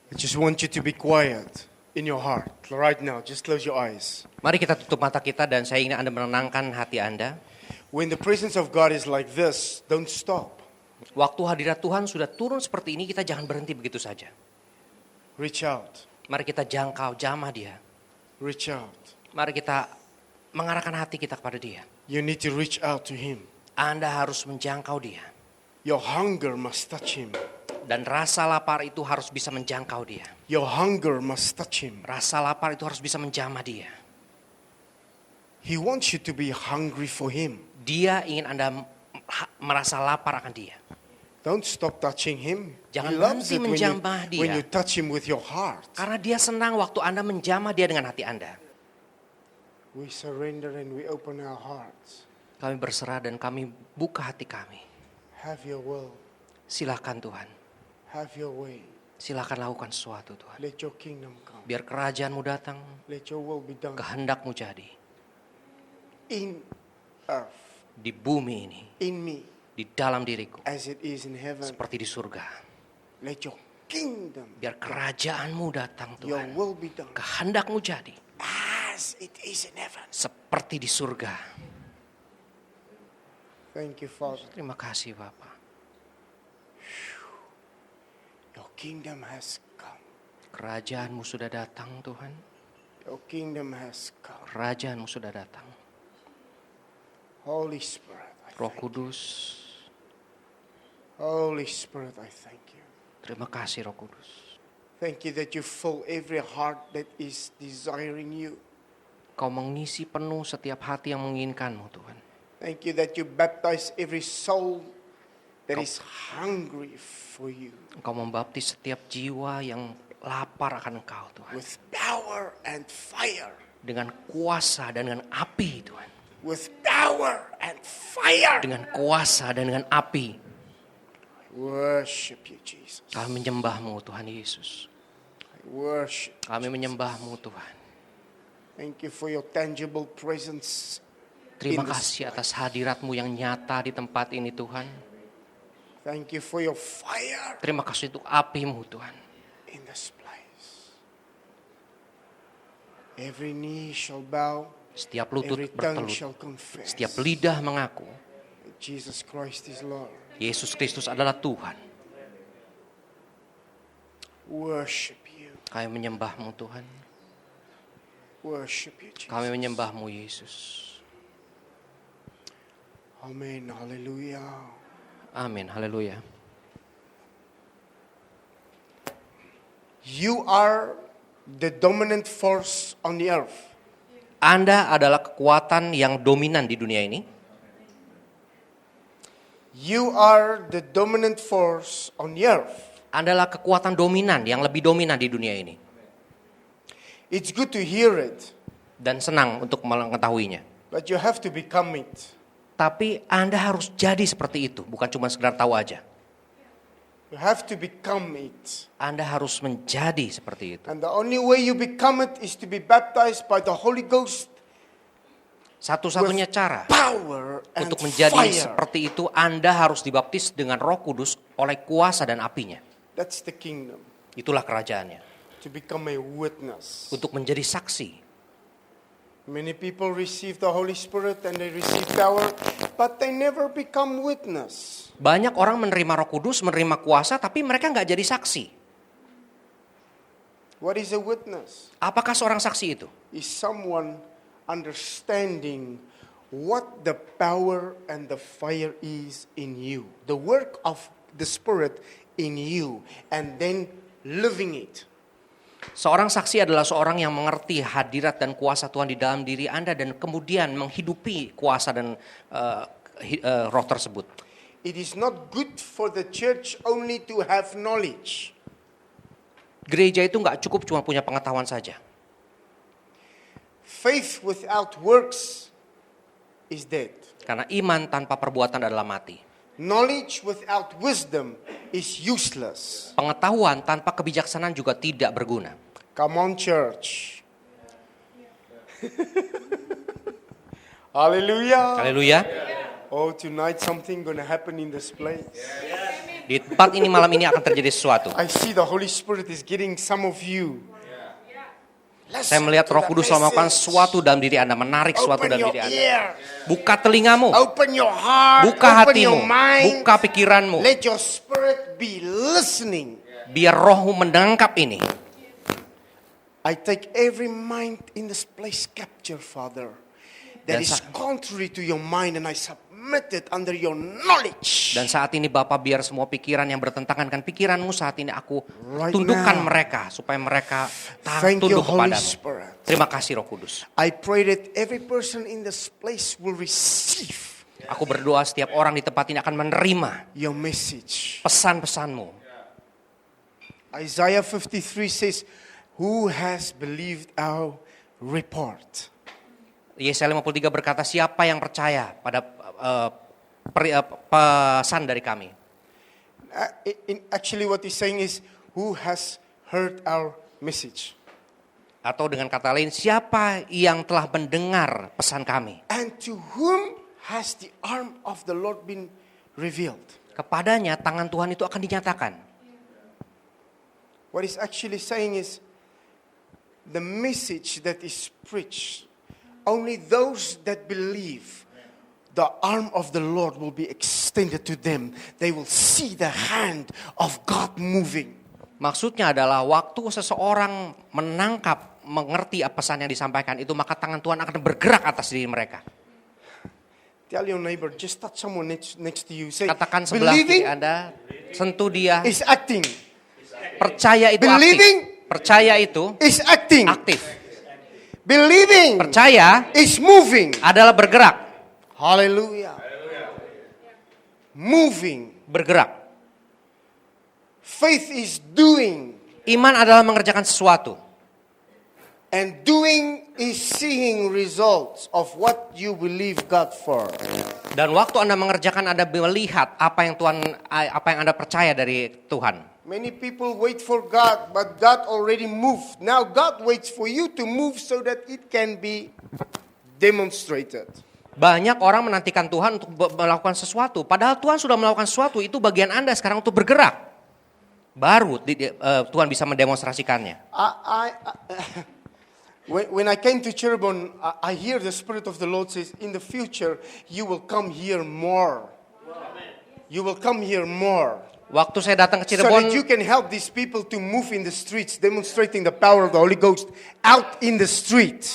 I just want you to be quiet in your heart right now. Just close your eyes. Mari kita tutup mata kita dan saya ingin Anda menenangkan hati Anda. When the presence of God is like this, don't stop. Waktu hadirat Tuhan sudah turun seperti ini, kita jangan berhenti begitu saja. Reach out. Mari kita jangkau jamah Dia. Reach out. Mari kita mengarahkan hati kita kepada Dia. You need to reach out to Him. Anda harus menjangkau Dia. Your hunger must touch Him. Dan rasa lapar itu harus bisa menjangkau Dia. Your hunger must touch Him. Rasa lapar itu harus bisa menjamah Dia. He wants you to be hungry for Him. Dia ingin Anda merasa lapar akan Dia. Don't stop touching Him. Jangan He loves berhenti it menjamah Dia. when you touch Him with your heart. Karena Dia senang waktu Anda menjamah Dia dengan hati Anda. We surrender and we open our hearts. Kami berserah dan kami buka hati kami. Have your will. Silakan Tuhan. Have your way. Silakan lakukan sesuatu Tuhan. Let your kingdom come. Biar kerajaanmu datang, Let your will be done. kehendakmu jadi. In earth. Di bumi ini, In me. di dalam diriku. As it is in heaven. Seperti di surga. Let your kingdom. Biar kerajaanmu datang Your Tuhan. will be done. Kehendakmu jadi. As it is in heaven. Seperti di surga. Thank you, Father. Terima kasih Bapak. Your kingdom has come. Kerajaanmu sudah datang Tuhan. Your kingdom has come. Kerajaanmu sudah datang. Holy Spirit, I Roh thank you. Kudus. Holy Spirit, I thank you. Terima kasih Roh Kudus. Thank you that you fill every heart that is desiring you. Kau mengisi penuh setiap hati yang menginginkanmu Tuhan. Thank you that you baptize every soul that is hungry for you Engkau membaptis setiap jiwa yang lapar akan Engkau Tuhan. with power and fire. Dengan kuasa dan dengan api Tuhan. With power and fire. Dengan kuasa dan dengan api. Worship you, Jesus. Kami menyembahmu Tuhan Yesus. I worship. Kami menyembahmu Tuhan. Thank you for your tangible presence. Terima in this kasih atas place. hadiratmu yang nyata di tempat ini Tuhan. Thank you for your fire Terima kasih untuk apimu Tuhan. in this place. Every knee shall bow. Setiap lutut Every tongue bertelut. shall confess. Setiap lidah mengaku. that Jesus Christ is Lord. Yesus Kristus adalah Tuhan. Worship you. Kami menyembahmu Tuhan. Worship you, Jesus. Kami menyembahmu Yesus. Amen. Hallelujah. Amin. Haleluya. You are the dominant force on the earth. Anda adalah kekuatan yang dominan di dunia ini. You are the dominant force on the earth. Anda adalah kekuatan dominan yang lebih dominan di dunia ini. It's good to hear it, Dan senang untuk mengetahuinya. but you have to become it. Tapi Anda harus jadi seperti itu. Bukan cuma sekedar tahu aja. You have to become it. Anda harus menjadi seperti itu. And the only way you become it is to be baptized by the Holy Ghost. Satu-satunya cara Power and untuk menjadi fire. seperti itu, Anda harus dibaptis dengan Roh Kudus oleh kuasa dan apinya. That's the kingdom. Itulah kerajaannya. To become a witness. Untuk menjadi saksi. Many people receive the Holy Spirit and they receive power, but they never become witness. Banyak orang menerima Roh Kudus, menerima kuasa, tapi mereka nggak jadi saksi. What is a witness? Apakah seorang saksi itu? Is someone understanding what the power and the fire is in you. The work of the Spirit in you. And then living it. Seorang saksi adalah seorang yang mengerti hadirat dan kuasa Tuhan di dalam diri Anda dan kemudian menghidupi kuasa dan roh tersebut. It is not good for the church only to have knowledge. Gereja itu nggak cukup cuma punya pengetahuan saja. Faith without works is dead. Karena iman tanpa perbuatan adalah mati. Knowledge without wisdom is useless. Pengetahuan tanpa kebijaksanaan juga tidak berguna. Come on, church. Hallelujah. Haleluya. Oh, tonight something going to happen in this place. Di tempat ini malam ini akan terjadi sesuatu. I see the Holy Spirit is getting some of you. Saya melihat Roh Kudus melakukan sesuatu dalam diri Anda, menarik sesuatu Open dalam your diri Anda. ear. Buka telingamu, Open your heart. buka Open your hatimu, mind. buka pikiranmu. Let your spirit be listening. Biar rohmu menangkap ini. I take every mind in this place capture, Father, that Dan is contrary to your mind, and I submit it under your knowledge. Dan saat ini Bapa, biar semua pikiran yang bertentangan dengan pikiranmu saat ini aku Right tundukkan now. mereka supaya mereka Thank you, tunduk Holy kepadamu. Spirit. Terima kasih Roh Kudus. I pray that every person in this place will receive Aku berdoa setiap orang di tempat ini akan menerima your message. pesan-pesanmu. Isaiah 53 says, who has believed our report? Yesaya 53 berkata, siapa yang percaya pada pesan dari kami? Actually what he's saying is, who has heard our message? Atau dengan kata lain, siapa yang telah mendengar pesan kami? And to whom has the arm of the Lord been revealed? Kepadanya tangan Tuhan itu akan dinyatakan. What he's actually saying is, the message that is preached, only those that believe, the arm of the Lord will be extended to them. They will see the hand of God moving. Maksudnya adalah waktu seseorang menangkap, mengerti pesan yang disampaikan itu, maka tangan Tuhan akan bergerak atas diri mereka. Tell your neighbor, just touch someone next to you. Say, Katakan sebelah kiri believing Anda, sentuh dia. is acting. Percaya itu Believing aktif. Percaya itu is acting. aktif. Believing Percaya is moving. adalah bergerak. Hallelujah. Moving. Bergerak. Faith is doing. Iman adalah mengerjakan sesuatu. And doing is seeing results of what you believe God for. Dan waktu Anda mengerjakan, Anda melihat apa yang Anda percaya dari Tuhan. Many people wait for God, but God already moved. Now God waits for you to move so that it can be demonstrated. Banyak orang menantikan Tuhan untuk melakukan sesuatu. Padahal Tuhan sudah melakukan sesuatu. Itu bagian Anda sekarang untuk bergerak. Baru Tuhan bisa mendemonstrasikannya. When I came to Cirebon, I hear the Spirit of the Lord says, in the future, you will come here more. You will come here more. Waktu saya datang ke So Cirebon, that you can help these people to move in the streets, demonstrating the power of the Holy Ghost out in the street.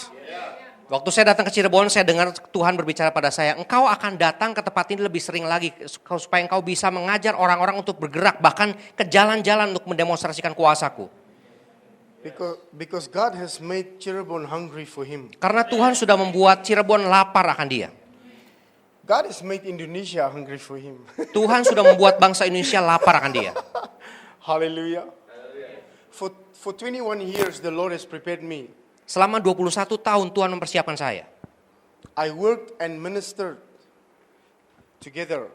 waktu saya datang ke Cirebon, saya dengar Tuhan berbicara pada saya, engkau akan datang ke tempat ini lebih sering lagi supaya engkau bisa mengajar orang-orang untuk bergerak, bahkan ke jalan-jalan untuk mendemonstrasikan kuasaku. Because God has made Cirebon hungry for Him. Karena Tuhan sudah membuat Cirebon lapar akan Dia. God has made Indonesia hungry for Him. Tuhan sudah membuat bangsa Indonesia lapar akan Dia. Hallelujah. For 21 years, the Lord has prepared me. Selama 21 tahun Tuhan mempersiapkan saya. I worked and ministered together.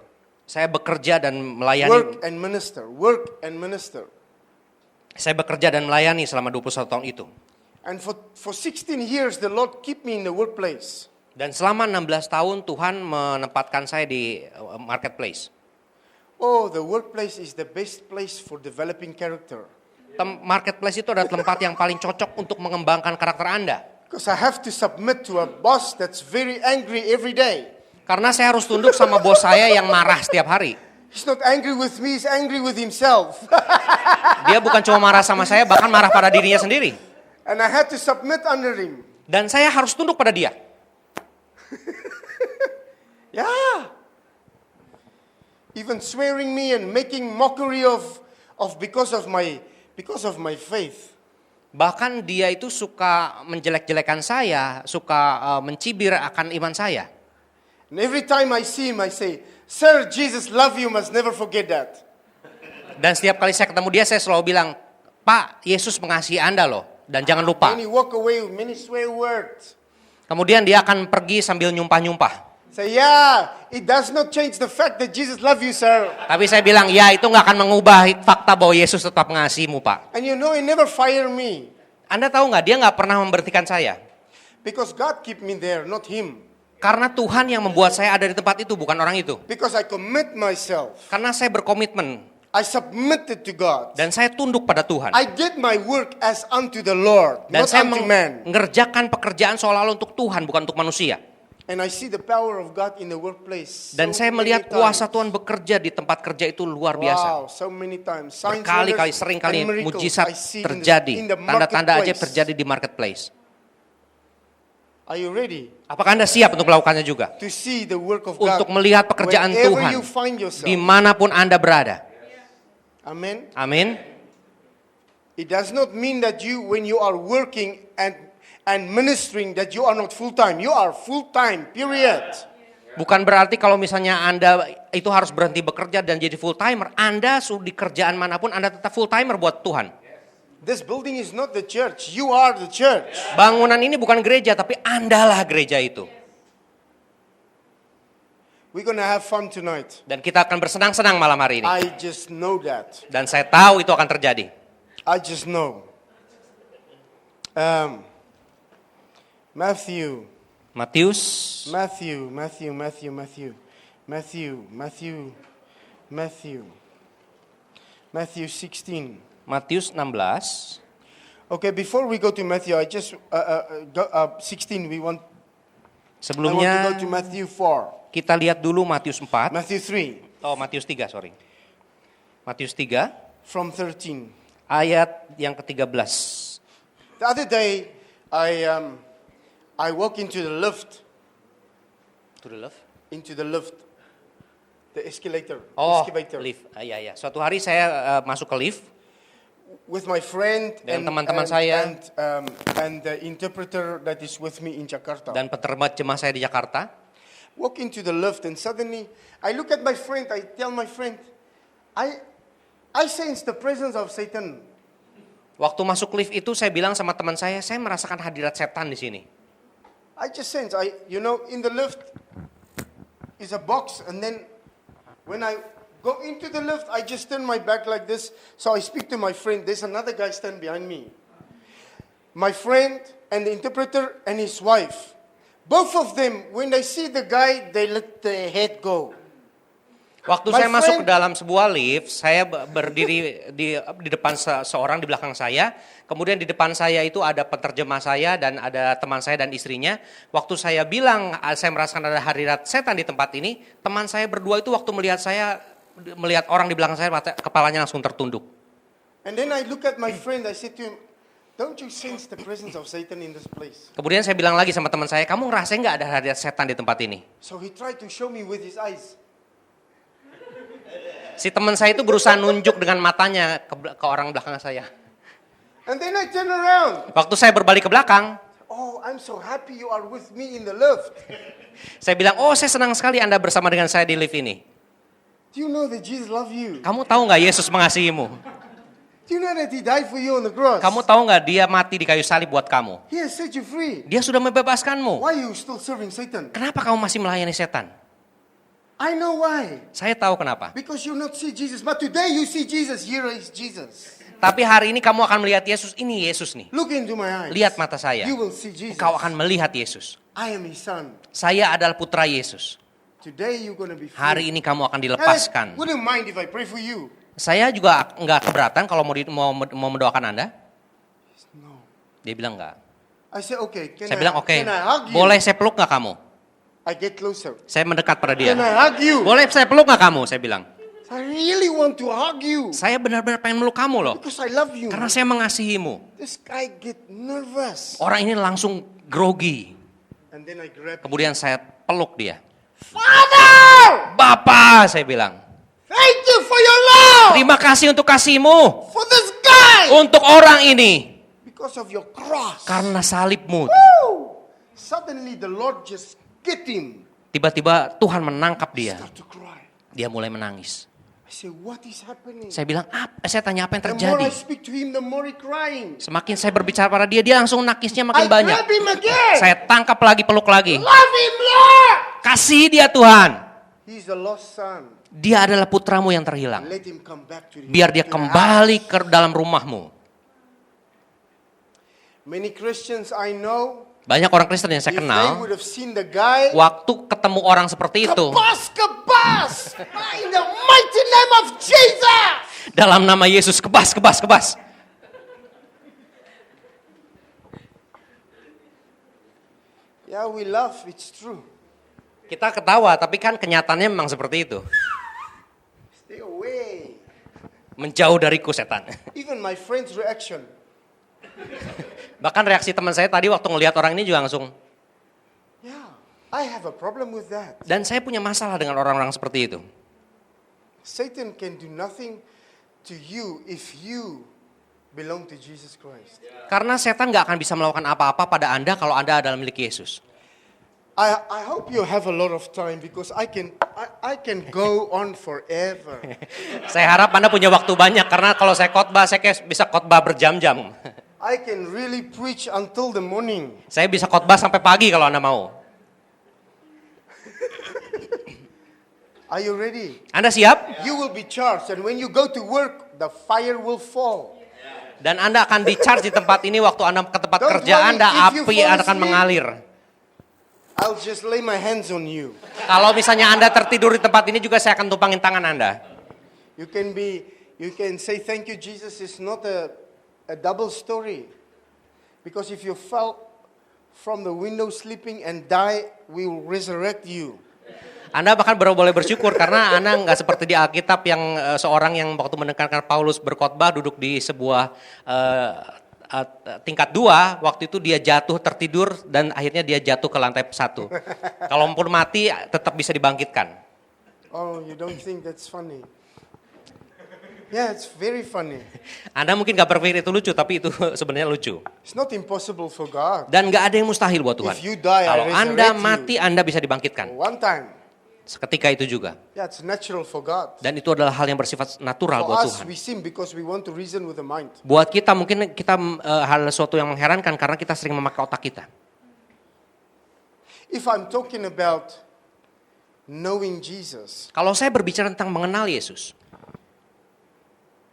Saya bekerja dan melayani. Work and minister. Work and minister. Saya bekerja dan melayani selama 21 tahun itu. And for 16 years, the Lord keep me in the workplace. Dan selama 16 tahun Tuhan menempatkan saya di marketplace. Oh, the workplace is the best place for developing character. Marketplace itu adalah tempat yang paling cocok untuk mengembangkan karakter Anda. Because I have to submit to a boss that's very angry every day. Karena saya harus tunduk sama bos saya yang marah setiap hari. He's not angry with me, he's angry with himself. Dia bukan cuma marah sama saya, bahkan marah pada dirinya sendiri. And I had to submit under him. Dan saya harus tunduk pada dia. Yeah. Even swearing me and making mockery of because of my faith. Bahkan dia itu suka menjelek-jelekan saya, suka mencibir akan iman saya. And every time I see him, I say, "Sir, Jesus love you, must never forget that." Dan setiap kali saya ketemu dia, saya selalu bilang, Pak, Yesus mengasihi Anda loh, dan jangan lupa. Then he walk away with many swear words. Kemudian dia akan pergi sambil nyumpah-nyumpah. Say, yeah, it does not change the fact that Jesus love you, sir. Tapi saya bilang, ya itu gak akan mengubah fakta bahwa Yesus tetap mengasihimu, Pak. And you know, he never fire me. Anda tahu gak, dia gak pernah memberhentikan saya. Because God keep me there, not him. Karena Tuhan yang membuat saya ada di tempat itu, bukan orang itu. Because I commit myself. Karena saya berkomitmen. I submitted to God. Dan saya tunduk pada Tuhan. I did my work as unto the Lord, Dan not saya unto man. mengerjakan pekerjaan seolah-olah untuk Tuhan, bukan untuk manusia. And I see the power of God in the workplace. Dan so saya many melihat kuasa times. Tuhan bekerja di tempat kerja itu luar biasa. Wow, so many times. Signs, Berkali-kali, wonders, seringkali and miracles mujizat I see terjadi. in the Tanda-tanda ajaib marketplace. terjadi di marketplace. Are you ready Apakah Anda siap untuk melakukannya juga? to see the work of God? Untuk melihat pekerjaan wherever Tuhan you find yourself. dimanapun Anda berada. Amen. Amin. It does not mean that you, when you are working and ministering, that you are not full time. You are full time. Period. Bukan berarti kalau misalnya Anda itu harus berhenti bekerja dan jadi full timer. Anda di kerjaan manapun Anda tetap full timer buat Tuhan. This building is not the church. You are the church. Bangunan ini bukan gereja, tapi Andalah gereja itu. We're gonna have fun tonight. Dan kita akan bersenang-senang malam hari ini. I just know that. Dan saya tahu itu akan terjadi. I just know. Matthew Matius 16. Matius 16. Okay, before we go to Matthew, I just 16. I want to Sebelumnya go to Matthew 4. kita lihat dulu Matius 4. Matthew 3 Oh, Matius 3, sorry. Matius 3 from 13. ayat yang ke-13. The other day, I walk into the lift, To the left. the escalator. Oh, excavator, lift. Iya. Suatu hari saya masuk ke lift with my friend dengan teman-teman saya and the interpreter that is with me in Jakarta. dan penerjemah saya di Jakarta. Walk into the lift and suddenly I look at my friend. I tell my friend, I sense the presence of Satan. Waktu masuk lift itu saya bilang sama teman saya merasakan hadirat setan di sini. I just sense, in the lift is a box, and then when I go into the lift, I just turn my back like this. So I speak to my friend. There's another guy stand behind me. My friend and the interpreter and his wife. Both of them, when they see the guy, they let their head go. Waktu My saya masuk friend- ke dalam sebuah lift, saya berdiri di depan seorang di belakang saya. Kemudian di depan saya itu ada penerjemah saya dan ada teman saya dan istrinya. Waktu saya bilang saya merasakan ada hadirat setan di tempat ini, teman saya berdua itu waktu melihat orang di belakang saya, kepalanya langsung tertunduk. And then I look at my friend. I said to him, "Don't you sense the presence of Satan in this place?" Kemudian saya bilang lagi sama teman saya, kamu ngerasain nggak ada hadirat setan di tempat ini? So he tried to show me with his eyes. Si teman saya itu berusaha nunjuk dengan matanya ke orang belakang saya. And then I turn around. Waktu saya berbalik ke belakang, Oh, I'm so happy you are with me in the lift. saya bilang, oh saya senang sekali Anda bersama dengan saya di lift ini. Do you know that Jesus loves you? Kamu tahu nggak Yesus mengasihimu? Do you know that he died for you on the cross? Kamu tahu nggak dia mati di kayu salib buat kamu? He has set you free. Dia sudah membebaskanmu. Why are you still serving Satan? Kenapa kamu masih melayani setan? I know why. Saya tahu kenapa. Because you not see Jesus. But today you see Jesus. Here is Jesus. Tapi hari ini kamu akan melihat Yesus. Ini Yesus nih. Look into my eyes. Lihat mata saya. You will see Jesus. Engkau akan melihat Yesus. I am his son. Saya adalah putra Yesus. Today you're going to be free. Hari ini kamu akan Alex, dilepaskan. wouldn't mind if I pray for you. Saya juga nggak keberatan kalau mau mendoakan Anda. No. Dia bilang nggak. I said, okay. Saya bilang oke. Can I hug you? Boleh saya peluk nggak kamu? I get closer. Saya mendekat pada dia. Can I hug you? Boleh saya peluk nggak kamu? Saya bilang. I really want to hug you. Saya benar-benar pengen meluk kamu loh. Because I love you. Karena saya mengasihimu. This guy get nervous. Orang ini langsung grogi. And then I grab Kemudian saya peluk dia. Father! Bapak, saya bilang. Thank you for your love. Terima kasih untuk kasihmu. For this guy. Untuk orang ini. Because of your cross. Karena salibmu. Woo! Suddenly the Lord just get him. Tiba-tiba Tuhan menangkap dia. Start to cry. Dia mulai menangis. I say, what is happening? Saya bilang, saya tanya apa yang The more terjadi. I speak to him, the more he crying. Semakin saya berbicara pada dia langsung nakisnya I makin banyak. grab him again. Saya tangkap lagi, peluk lagi. Love him, Lord. Kasih dia Tuhan. He's the lost son. Dia adalah putramu yang terhilang. Let him come back to the Biar dia to the kembali house. ke dalam rumahmu. Many Christians I know, Banyak orang Kristen yang saya if they kenal, would have seen the guy, waktu ketemu orang seperti itu, kebas, kebas, in the mighty name of Jesus. Dalam nama Yesus, kebas, kebas, kebas. Yeah, we laugh, it's true. Kita ketawa, tapi kan kenyataannya memang seperti itu. Stay away. Menjauh dariku setan. Even my friend's reaction. Bahkan reaksi teman saya tadi waktu ngelihat orang ini juga langsung. Yeah, I have a problem with that. Dan saya punya masalah dengan orang-orang seperti itu. Satan can do nothing to you if you belong to Jesus Christ. Karena setan gak akan bisa melakukan apa-apa pada Anda kalau Anda adalah milik Yesus. I hope you have a lot of time because I can go on forever. Saya harap Anda punya waktu banyak karena kalau saya khotbah, saya kayak bisa khotbah berjam-jam. I can really preach until the morning. Saya bisa khotbah sampai pagi kalau Anda mau. Are you ready? Anda siap? You will be charged, and when you go to work, the fire will fall. Dan Anda akan di-charge di tempat ini waktu Anda ke tempat Don't kerja worry, Anda, if you api fall akan asleep. mengalir. I'll just lay my hands on you. Kalau misalnya Anda tertidur di tempat ini juga saya akan tumpangin tangan Anda. You can say thank you, Jesus. It's not a double story. Because if you fell from the window sleeping and die, we will resurrect you. Anda bahkan boleh bersyukur karena Anda nggak seperti di Alkitab yang seorang yang waktu mendengarkan Paulus berkhotbah duduk di sebuah tingkat 2, waktu itu dia jatuh tertidur dan akhirnya dia jatuh ke lantai 1. Kalaupun mati tetap bisa dibangkitkan. Oh, you don't think that's funny? Yeah, it's very funny. Anda mungkin gak berpikir itu lucu, tapi itu sebenarnya lucu. It's not impossible for God. Dan gak ada yang mustahil buat Tuhan. If you die, I Kalau Anda resurrect you. mati, Anda bisa dibangkitkan. One time. Seketika itu juga. Yeah, it's natural for God. Dan itu adalah hal yang bersifat natural For buat us, Tuhan. we sin because we want to reason with the mind. Buat kita mungkin kita hal sesuatu yang mengherankan karena kita sering memakai otak kita. If I'm talking about knowing Jesus, Kalau saya berbicara tentang mengenal Yesus,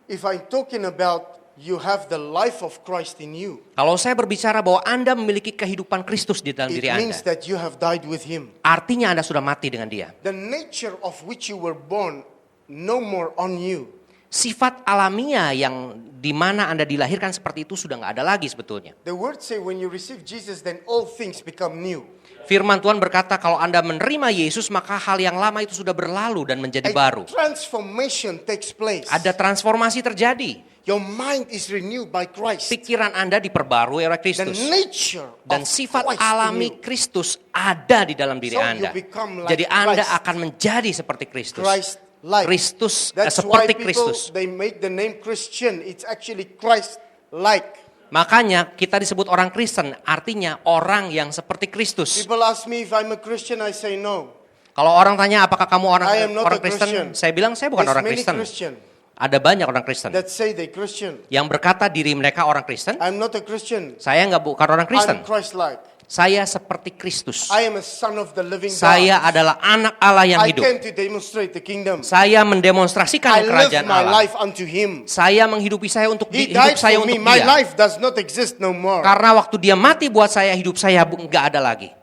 if I'm talking about you have the life of Christ in you, kalau saya berbicara bahwa Anda memiliki kehidupan Kristus di dalam it diri means Anda, that you have died with Him. artinya Anda sudah mati dengan Dia. The nature of which you were born, no more on you. Sifat alamiah yang di mana Anda dilahirkan seperti itu sudah nggak ada lagi sebetulnya. The word say when you receive Jesus, then all things become new. Firman Tuhan berkata kalau Anda menerima Yesus maka hal yang lama itu sudah berlalu dan menjadi baru. Transformation takes place. Ada transformasi terjadi. Your mind is renewed by Christ. Pikiran Anda diperbarui oleh The Kristus. nature Dan of sifat Christ in alami you. Kristus ada di dalam diri So you Anda. become like Jadi Anda Christ. akan menjadi seperti Kristus. Christ-like. Kristus That's why seperti people, Kristus. they make the name Christian. It's actually Christ-like. Makanya kita disebut orang Kristen, artinya orang yang seperti Kristus. People ask me if I'm a Christian, I say no. Kalau orang tanya apakah kamu I am not orang a Kristen, Christian. saya bilang saya bukan There's orang many Kristen. Christian Ada banyak orang Kristen that say they Christian. yang berkata diri mereka orang Kristen. I'm not a Christian. Saya bukan orang Kristen. I'm Christ-like. Saya seperti Kristus. I am a son of the living Saya God. adalah anak Allah yang I hidup. came to demonstrate the kingdom. Saya mendemonstrasikan I live kerajaan my Allah. life unto Him. Saya menghidupi saya untuk He hidup died saya for me. untuk My Dia. life does not exist no more. Karena waktu Dia mati buat saya, hidup saya nggak ada lagi.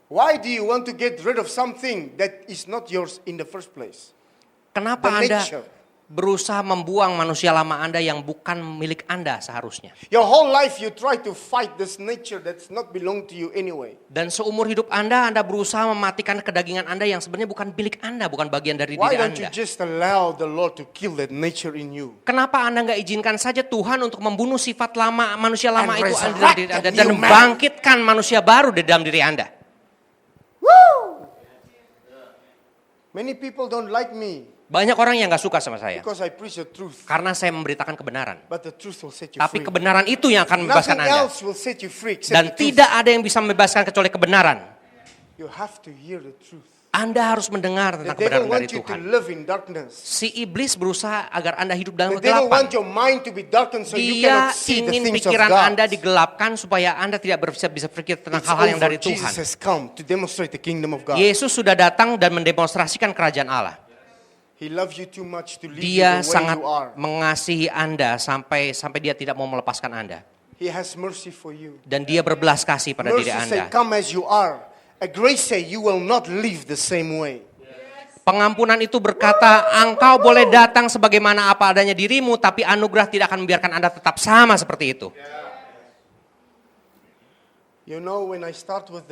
Why do you want to get rid of something that is not yours in the first place? Kenapa The Anda nature. berusaha membuang manusia lama Anda yang bukan milik Anda seharusnya? Your whole life you try to fight this nature that's not belong to you anyway. Dan seumur hidup Anda berusaha mematikan kedagingan Anda yang sebenarnya bukan milik Anda, bukan bagian dari Why diri don't you Anda. just allow the Lord to kill that nature in you? Kenapa Anda nggak izinkan saja Tuhan untuk membunuh sifat lama manusia lama And itu resurrect dalam diri Anda a dan new man. membangkitkan manusia baru di dalam diri Anda? Woo! Many people don't like me Banyak orang yang nggak suka sama saya because I preach the truth. karena saya memberitakan kebenaran. But the truth will set you Tapi free. kebenaran itu yang akan membebaskan Nothing Anda. else will set you free except Dan the truth. tidak ada yang bisa membebaskan kecuali kebenaran. You have to hear the truth. Anda harus mendengar The tentang devil kebenaran dari wants you to Tuhan. live in darkness. Si iblis berusaha agar Anda hidup dalam The devil kegelapan. wants your mind to be darkened so you Dia cannot see the ingin things of pikiran God. Anda digelapkan supaya Anda tidak bisa berpikir tentang It's hal-hal yang over. dari Jesus Tuhan. has come to demonstrate the kingdom of God. Yesus sudah datang dan mendemonstrasikan kerajaan Allah. He loves you too much to leave Dia you the way sangat you are. mengasihi Anda sampai dia tidak mau melepaskan Anda. He has mercy for you. Dan dia berbelas kasih pada diri Mercy say, Anda. come as you are. A grace say, you will not live the same way. Pengampunan itu berkata, engkau boleh datang sebagaimana apa adanya dirimu, tapi anugerah tidak akan membiarkan Anda tetap sama seperti itu. You know, when I start with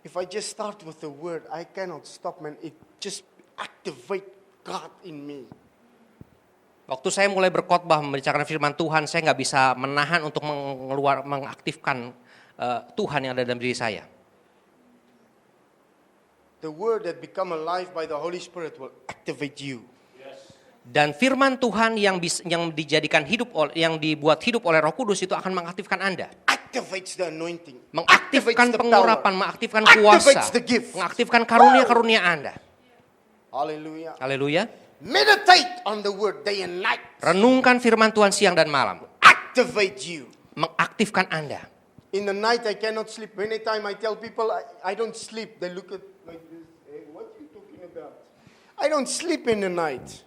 if I just start with the word, I cannot stop, man. It just activate God in me. Waktu saya mulai berkhotbah membicarakan firman Tuhan, saya nggak bisa menahan untuk mengaktifkan Tuhan yang ada dalam diri saya. The word that become alive by the Holy Spirit will activate you. Dan firman Tuhan yang dijadikan hidup, yang dibuat hidup oleh Roh Kudus itu akan mengaktifkan Anda. Activates the anointing. Mengaktifkan Activates the pengurapan, power. mengaktifkan kuasa, Activates the gift. mengaktifkan karunia-karunia Anda. Hallelujah. Haleluya. Meditate on the word day and night. Renungkan firman Tuhan siang dan malam. Activate you. Mengaktifkan Anda. In the night I cannot sleep. Many times I tell people I don't sleep. They look at like this. Hey, what are you talking about? I don't sleep in the night.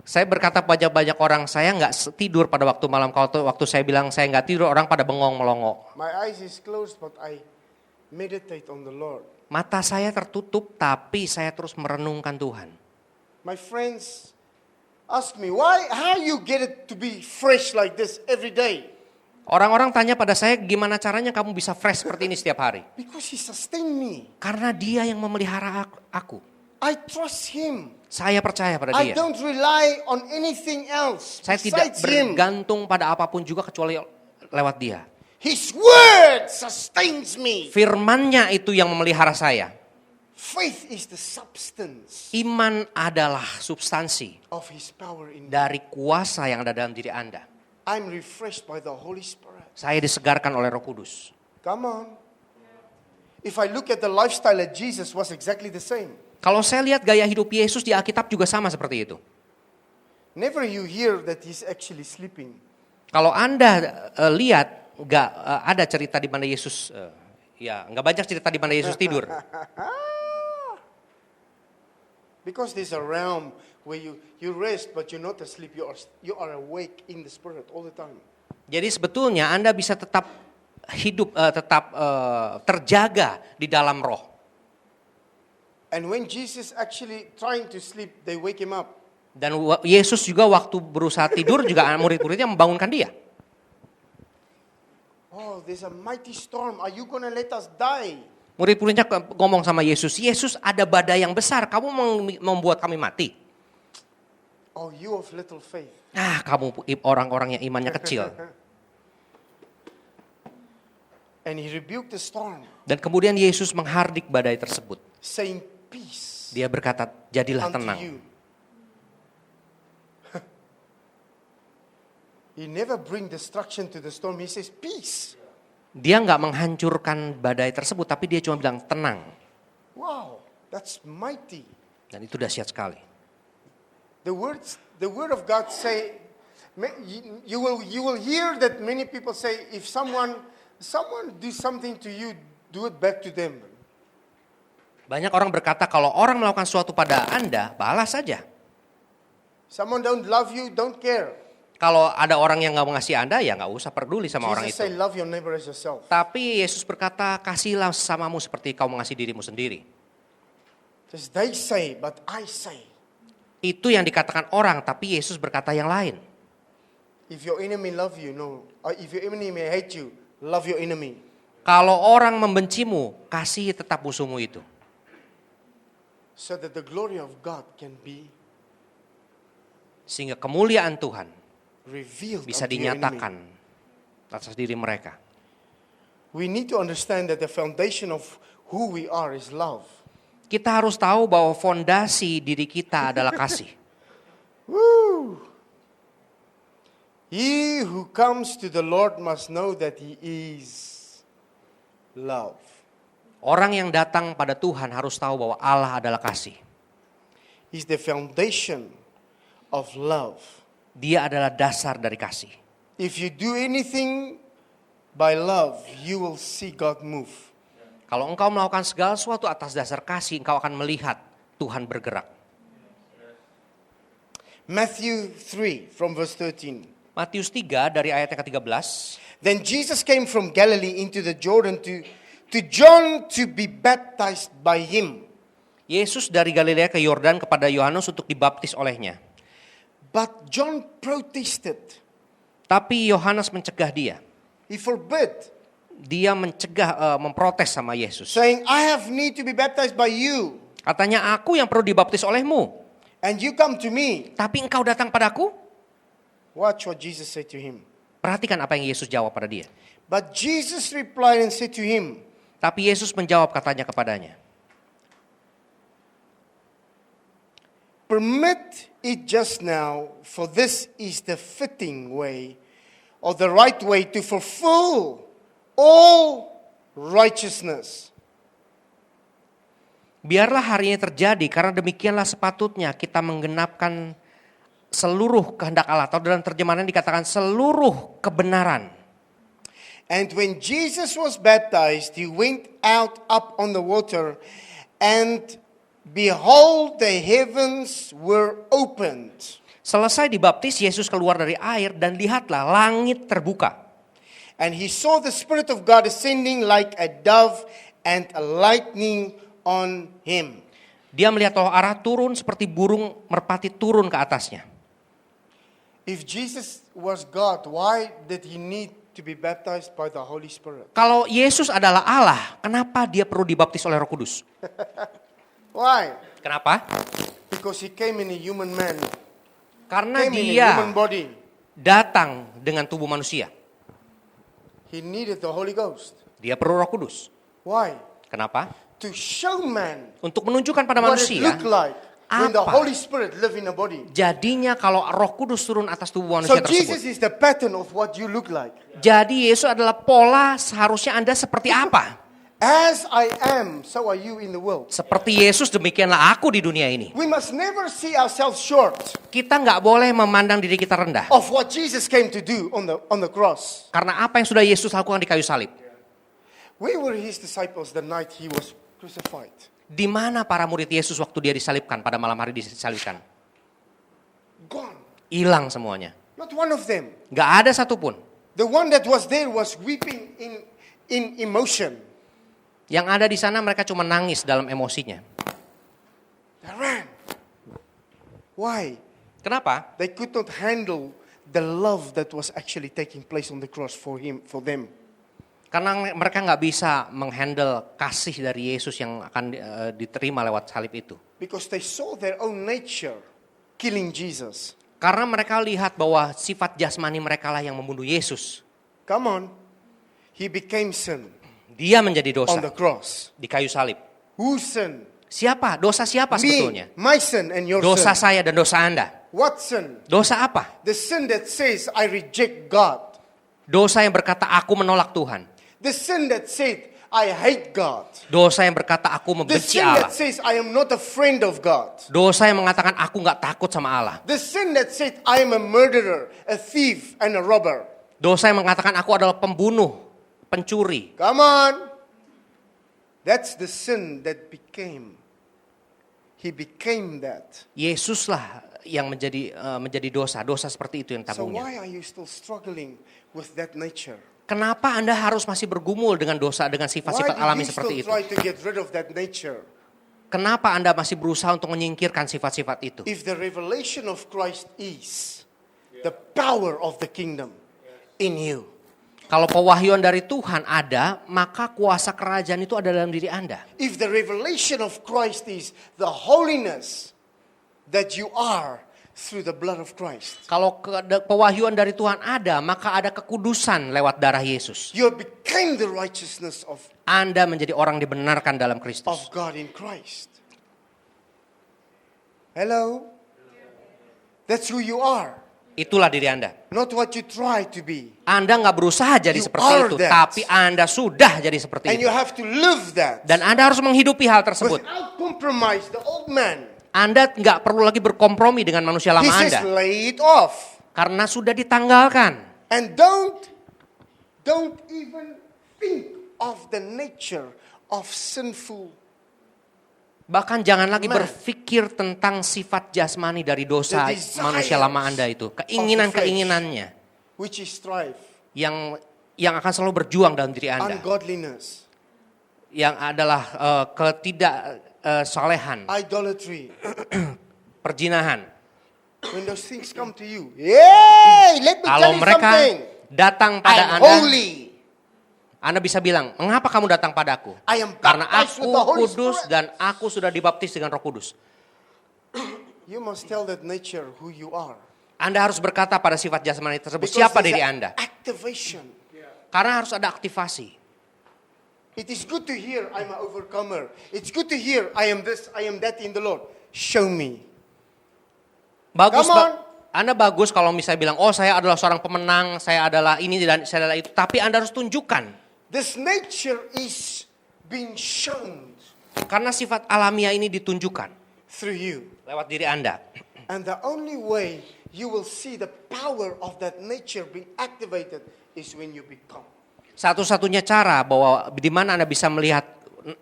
Saya berkata banyak orang, saya nggak tidur pada waktu malam. Kalau waktu saya bilang saya nggak tidur, orang pada bengong melongo. My eyes is closed, but I meditate on the Lord. Mata saya tertutup, tapi saya terus merenungkan Tuhan. My friends ask me, how you get it to be fresh like this every day? Orang-orang tanya pada saya, gimana caranya kamu bisa fresh seperti ini setiap hari? Because He sustained me. Karena Dia yang memelihara aku. I trust Him. Saya percaya pada I Dia. don't rely on anything else Saya tidak besides Him. bergantung pada apapun juga kecuali lewat Dia. His word sustains me. Firman-Nya itu yang memelihara saya. Faith is the substance Iman adalah substansi of His power in me. dari kuasa yang ada dalam diri Anda. I'm refreshed by the Holy Spirit. Saya disegarkan oleh Roh Kudus. Come on. If I look at the lifestyle of Jesus was exactly the same. Kalau saya lihat gaya hidup Yesus di Alkitab juga sama seperti itu. Never you hear that He's actually sleeping. Kalau Anda lihat, nggak ada cerita di mana Yesus, nggak banyak cerita di mana Yesus tidur. Because there's a realm where you rest but you're not asleep. You are awake in the Spirit all the time. Jadi sebetulnya Anda bisa tetap hidup, tetap terjaga di dalam roh. And when Jesus actually trying to sleep, they wake Him up. Dan Yesus juga waktu berusaha tidur juga murid-muridnya membangunkan Dia. Oh, there's a mighty storm. Are you gonna let us die? Murid-muridnya ngomong sama Yesus, Yesus ada badai yang besar, kamu membuat kami mati. Oh, you of little faith. Kamu orang-orang yang imannya kecil. And He rebuked the storm, Dan kemudian Yesus menghardik badai tersebut. saying, peace Dia berkata, jadilah unto tenang. you. He never bring destruction to the storm. He says, peace. Dia nggak menghancurkan badai tersebut, tapi dia cuma bilang tenang. Wow, that's mighty. Dan itu dahsyat sekali. The word of God say, you will hear that many people say, if someone do something to you, do it back to them. Banyak orang berkata kalau orang melakukan sesuatu pada Anda, balas saja. Someone don't love you, don't care. Kalau ada orang yang nggak mengasihi Anda, ya nggak usah peduli sama orang Jesus itu. say, love your neighbor as yourself. Tapi Yesus berkata, kasihlah sesamamu seperti kau mengasihi dirimu sendiri. Just they say, but I say. Itu yang dikatakan orang, tapi Yesus berkata yang lain. If your enemy love you, no. If your enemy may hate you, love your enemy. Kalau orang membencimu, kasihi tetap musuhmu itu. So that the glory of God can be Sehingga kemuliaan Tuhan revealed bisa unto your enemy. dinyatakan atas diri mereka. We need to understand that the foundation of who we are is love. Kita harus tahu bahwa fondasi diri kita adalah kasih. Woo! He who comes to the Lord must know that He is love. Orang yang datang pada Tuhan harus tahu bahwa Allah adalah kasih. He's the foundation of love. Dia adalah dasar dari kasih. If you do anything by love, you will see God move. Kalau engkau melakukan segala sesuatu atas dasar kasih, engkau akan melihat Tuhan bergerak. Matthew 3 from verse 13. Matius 3 dari ayat yang ke-13. Then Jesus came from Galilee into the Jordan to John to be baptized by him. Yesus dari Galilea ke Yordan kepada Yohanes untuk dibaptis olehnya. But John protested. Tapi Yohanes mencegah dia. He forbid, Dia mencegah, memprotes sama Yesus. saying, I have need to be baptized by you, Katanya, aku yang perlu dibaptis olehmu. and you come to me. Tapi engkau datang padaku? Watch what Jesus said to him. Perhatikan apa yang Yesus jawab pada dia. But Jesus replied and said to him, Tapi Yesus menjawab katanya kepadanya. permit it just now, for this is the fitting way, or the right way to fulfill all righteousness. Biarlah hari ini terjadi karena demikianlah sepatutnya kita menggenapkan seluruh kehendak Allah. Atau dalam terjemahan dikatakan seluruh kebenaran. And when Jesus was baptized, he went out up on the water, and behold, the heavens were opened. Selesai dibaptis, Yesus keluar dari air dan lihatlah langit terbuka. And he saw the Spirit of God ascending like a dove, and a lightning on him. Dia melihat roh Allah turun seperti burung merpati turun ke atasnya. If Jesus was God, why did he need to be baptized by the Holy Spirit? Kalau Yesus adalah Allah, kenapa dia perlu dibaptis oleh Roh Kudus? Why? Kenapa? Because he came in a human man, Karena came in a dia human body. datang dengan tubuh manusia. He needed the Holy Ghost. Dia perlu Roh Kudus. Why? Kenapa? To show man Untuk menunjukkan pada what it manusia looked like when the apa Holy Spirit live in a body. jadinya kalau Roh Kudus turun atas tubuh So manusia Jesus tersebut. is the pattern of what you look like. Jadi Yesus adalah pola seharusnya Anda seperti apa. As I am, so are you in the world. Seperti Yesus demikianlah aku di dunia ini. We must never see ourselves short Kita nggak boleh memandang diri kita rendah. of what Jesus came to do on the cross. Karena apa yang sudah Yesus lakukan di kayu salib. Where were his disciples the night he was crucified? Di mana para murid Yesus waktu dia disalibkan, pada malam hari disalibkan? Gone. Hilang semuanya. Not one of them. Nggak ada satupun. The one that was there was weeping in emotion. Yang ada di sana mereka cuma nangis dalam emosinya. They ran. Why? Kenapa? They could not handle the love that was actually taking place on the cross for them. Karena mereka nggak bisa menghandle kasih dari Yesus yang akan diterima lewat salib itu. Because they saw their own nature killing Jesus. Karena mereka lihat bahwa sifat jasmani mereka lah yang membunuh Yesus. Come on. He became sin Dia menjadi dosa on the cross. di kayu salib. Who sin? Siapa? Dosa siapa sebetulnya? Me, my sin and your Dosa sin. saya dan dosa Anda. What sin? Dosa apa? The sin that says I reject God. Dosa yang berkata aku menolak Tuhan. The sin that said I hate God. Dosa yang berkata aku The membenci sin Allah. that says I am not a friend of God. Dosa yang mengatakan aku nggak takut sama Allah. The sin that said I am a murderer, a thief, and a robber. Dosa yang mengatakan aku adalah pembunuh, pencuri. Come on. That's the sin that became. He became that. Yesuslah yang menjadi dosa seperti itu yang So tabungnya. why are you still struggling with that nature? Kenapa Anda harus masih bergumul dengan dosa, dengan Why sifat-sifat do alami you seperti still itu? try to get rid of that nature? Kenapa Anda masih berusaha untuk menyingkirkan sifat-sifat itu? If the revelation of Christ is the power of the kingdom in you, Kalau pewahyuan dari Tuhan ada, maka kuasa kerajaan itu ada dalam diri Anda. if the revelation of Christ is the holiness that you are through the blood of Christ, Kalau pewahyuan dari Tuhan ada, maka ada kekudusan lewat darah Yesus. you became the righteousness of Anda menjadi orang dibenarkan dalam Kristus. God in Christ. Hello? That's who you are. Itulah diri Anda. Not what you try to be. Anda nggak berusaha jadi You seperti are itu, that. tapi Anda sudah jadi seperti And itu. you have to live that. Dan Anda harus menghidupi hal tersebut. Without compromise, the old man. Anda nggak perlu lagi berkompromi dengan manusia lama He says, Anda. lay it off. Karena sudah ditanggalkan. And don't even think of the nature of sinful. Bahkan jangan lagi Man. berpikir tentang sifat jasmani dari dosa The desires manusia lama Anda itu. Keinginan-keinginannya Which is strife, yang akan selalu berjuang dalam diri Anda. ungodliness, Yang adalah solehan, idolatry. perjinahan. When those things come to you, hey, let me tell Kalau you mereka something. datang pada I'm Anda, holy. Anda bisa bilang, mengapa kamu datang padaku? I am Karena baptized aku with the Holy kudus Spirit. dan aku sudah dibaptis dengan Roh Kudus. You must tell that nature who you are. Anda harus berkata pada sifat jasmani tersebut, Because siapa there's diri an Anda? activation. Karena harus ada aktivasi. It is good to hear I'm an overcomer. It's good to hear I am this, I am that in the Lord. Show me. Bagus, Come on. Anda bagus kalau misalnya bilang, oh saya adalah seorang pemenang, saya adalah ini dan saya adalah itu. Tapi Anda harus tunjukkan. This nature is being shown Karena sifat alamiah ini ditunjukkan through you. lewat diri Anda. And the only way you will see the power of that nature being activated is when you become. Satu-satunya cara bahwa di mana Anda bisa melihat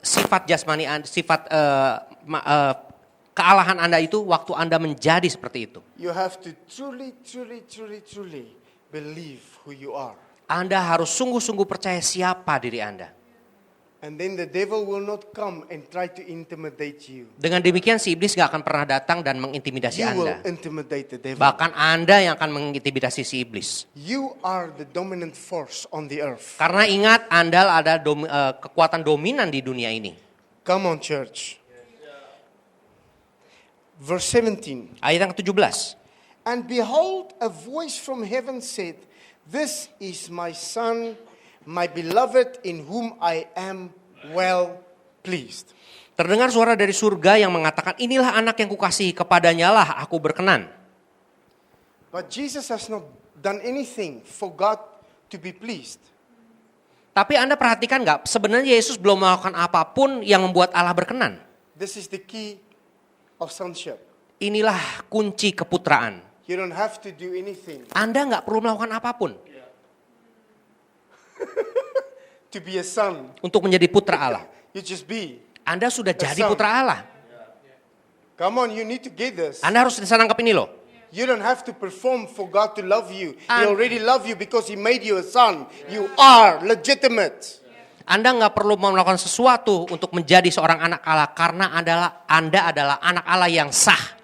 sifat jasmani, sifat kealahan Anda itu waktu Anda menjadi seperti itu. You have to truly believe who you are. Anda harus sungguh-sungguh percaya siapa diri Anda. And then the devil will not come and try to intimidate you. Dengan demikian si iblis gak akan pernah datang dan mengintimidasi You will Anda. intimidate the devil. Bahkan Anda yang akan mengintimidasi si iblis. You are the dominant force on the earth. Karena ingat Anda ada kekuatan dominan di dunia ini. Come on, church. Verse 17. Ayat yang ke-17. And behold, a voice from heaven said, "This is my son, my beloved, in whom I am well pleased." Terdengar suara dari surga yang mengatakan, inilah anak yang kukasihi, kepadanya lah aku berkenan. But Jesus has not done anything for God to be pleased. Tapi Anda perhatikan gak, sebenarnya Yesus belum melakukan apapun yang membuat Allah berkenan. This is the key of sonship. Inilah kunci keputraan. You don't have to do anything Anda gak perlu melakukan apapun to be a son. untuk menjadi putra Allah. You just be. Anda sudah jadi son. putra Allah. Come on, you need to get this. Anda harus bisa nangkep ini loh. You don't have to perform for God to love you. He And- already love you because He made you a son. You are legitimate. Anda nggak perlu melakukan sesuatu untuk menjadi seorang anak Allah karena Anda adalah anak Allah yang sah.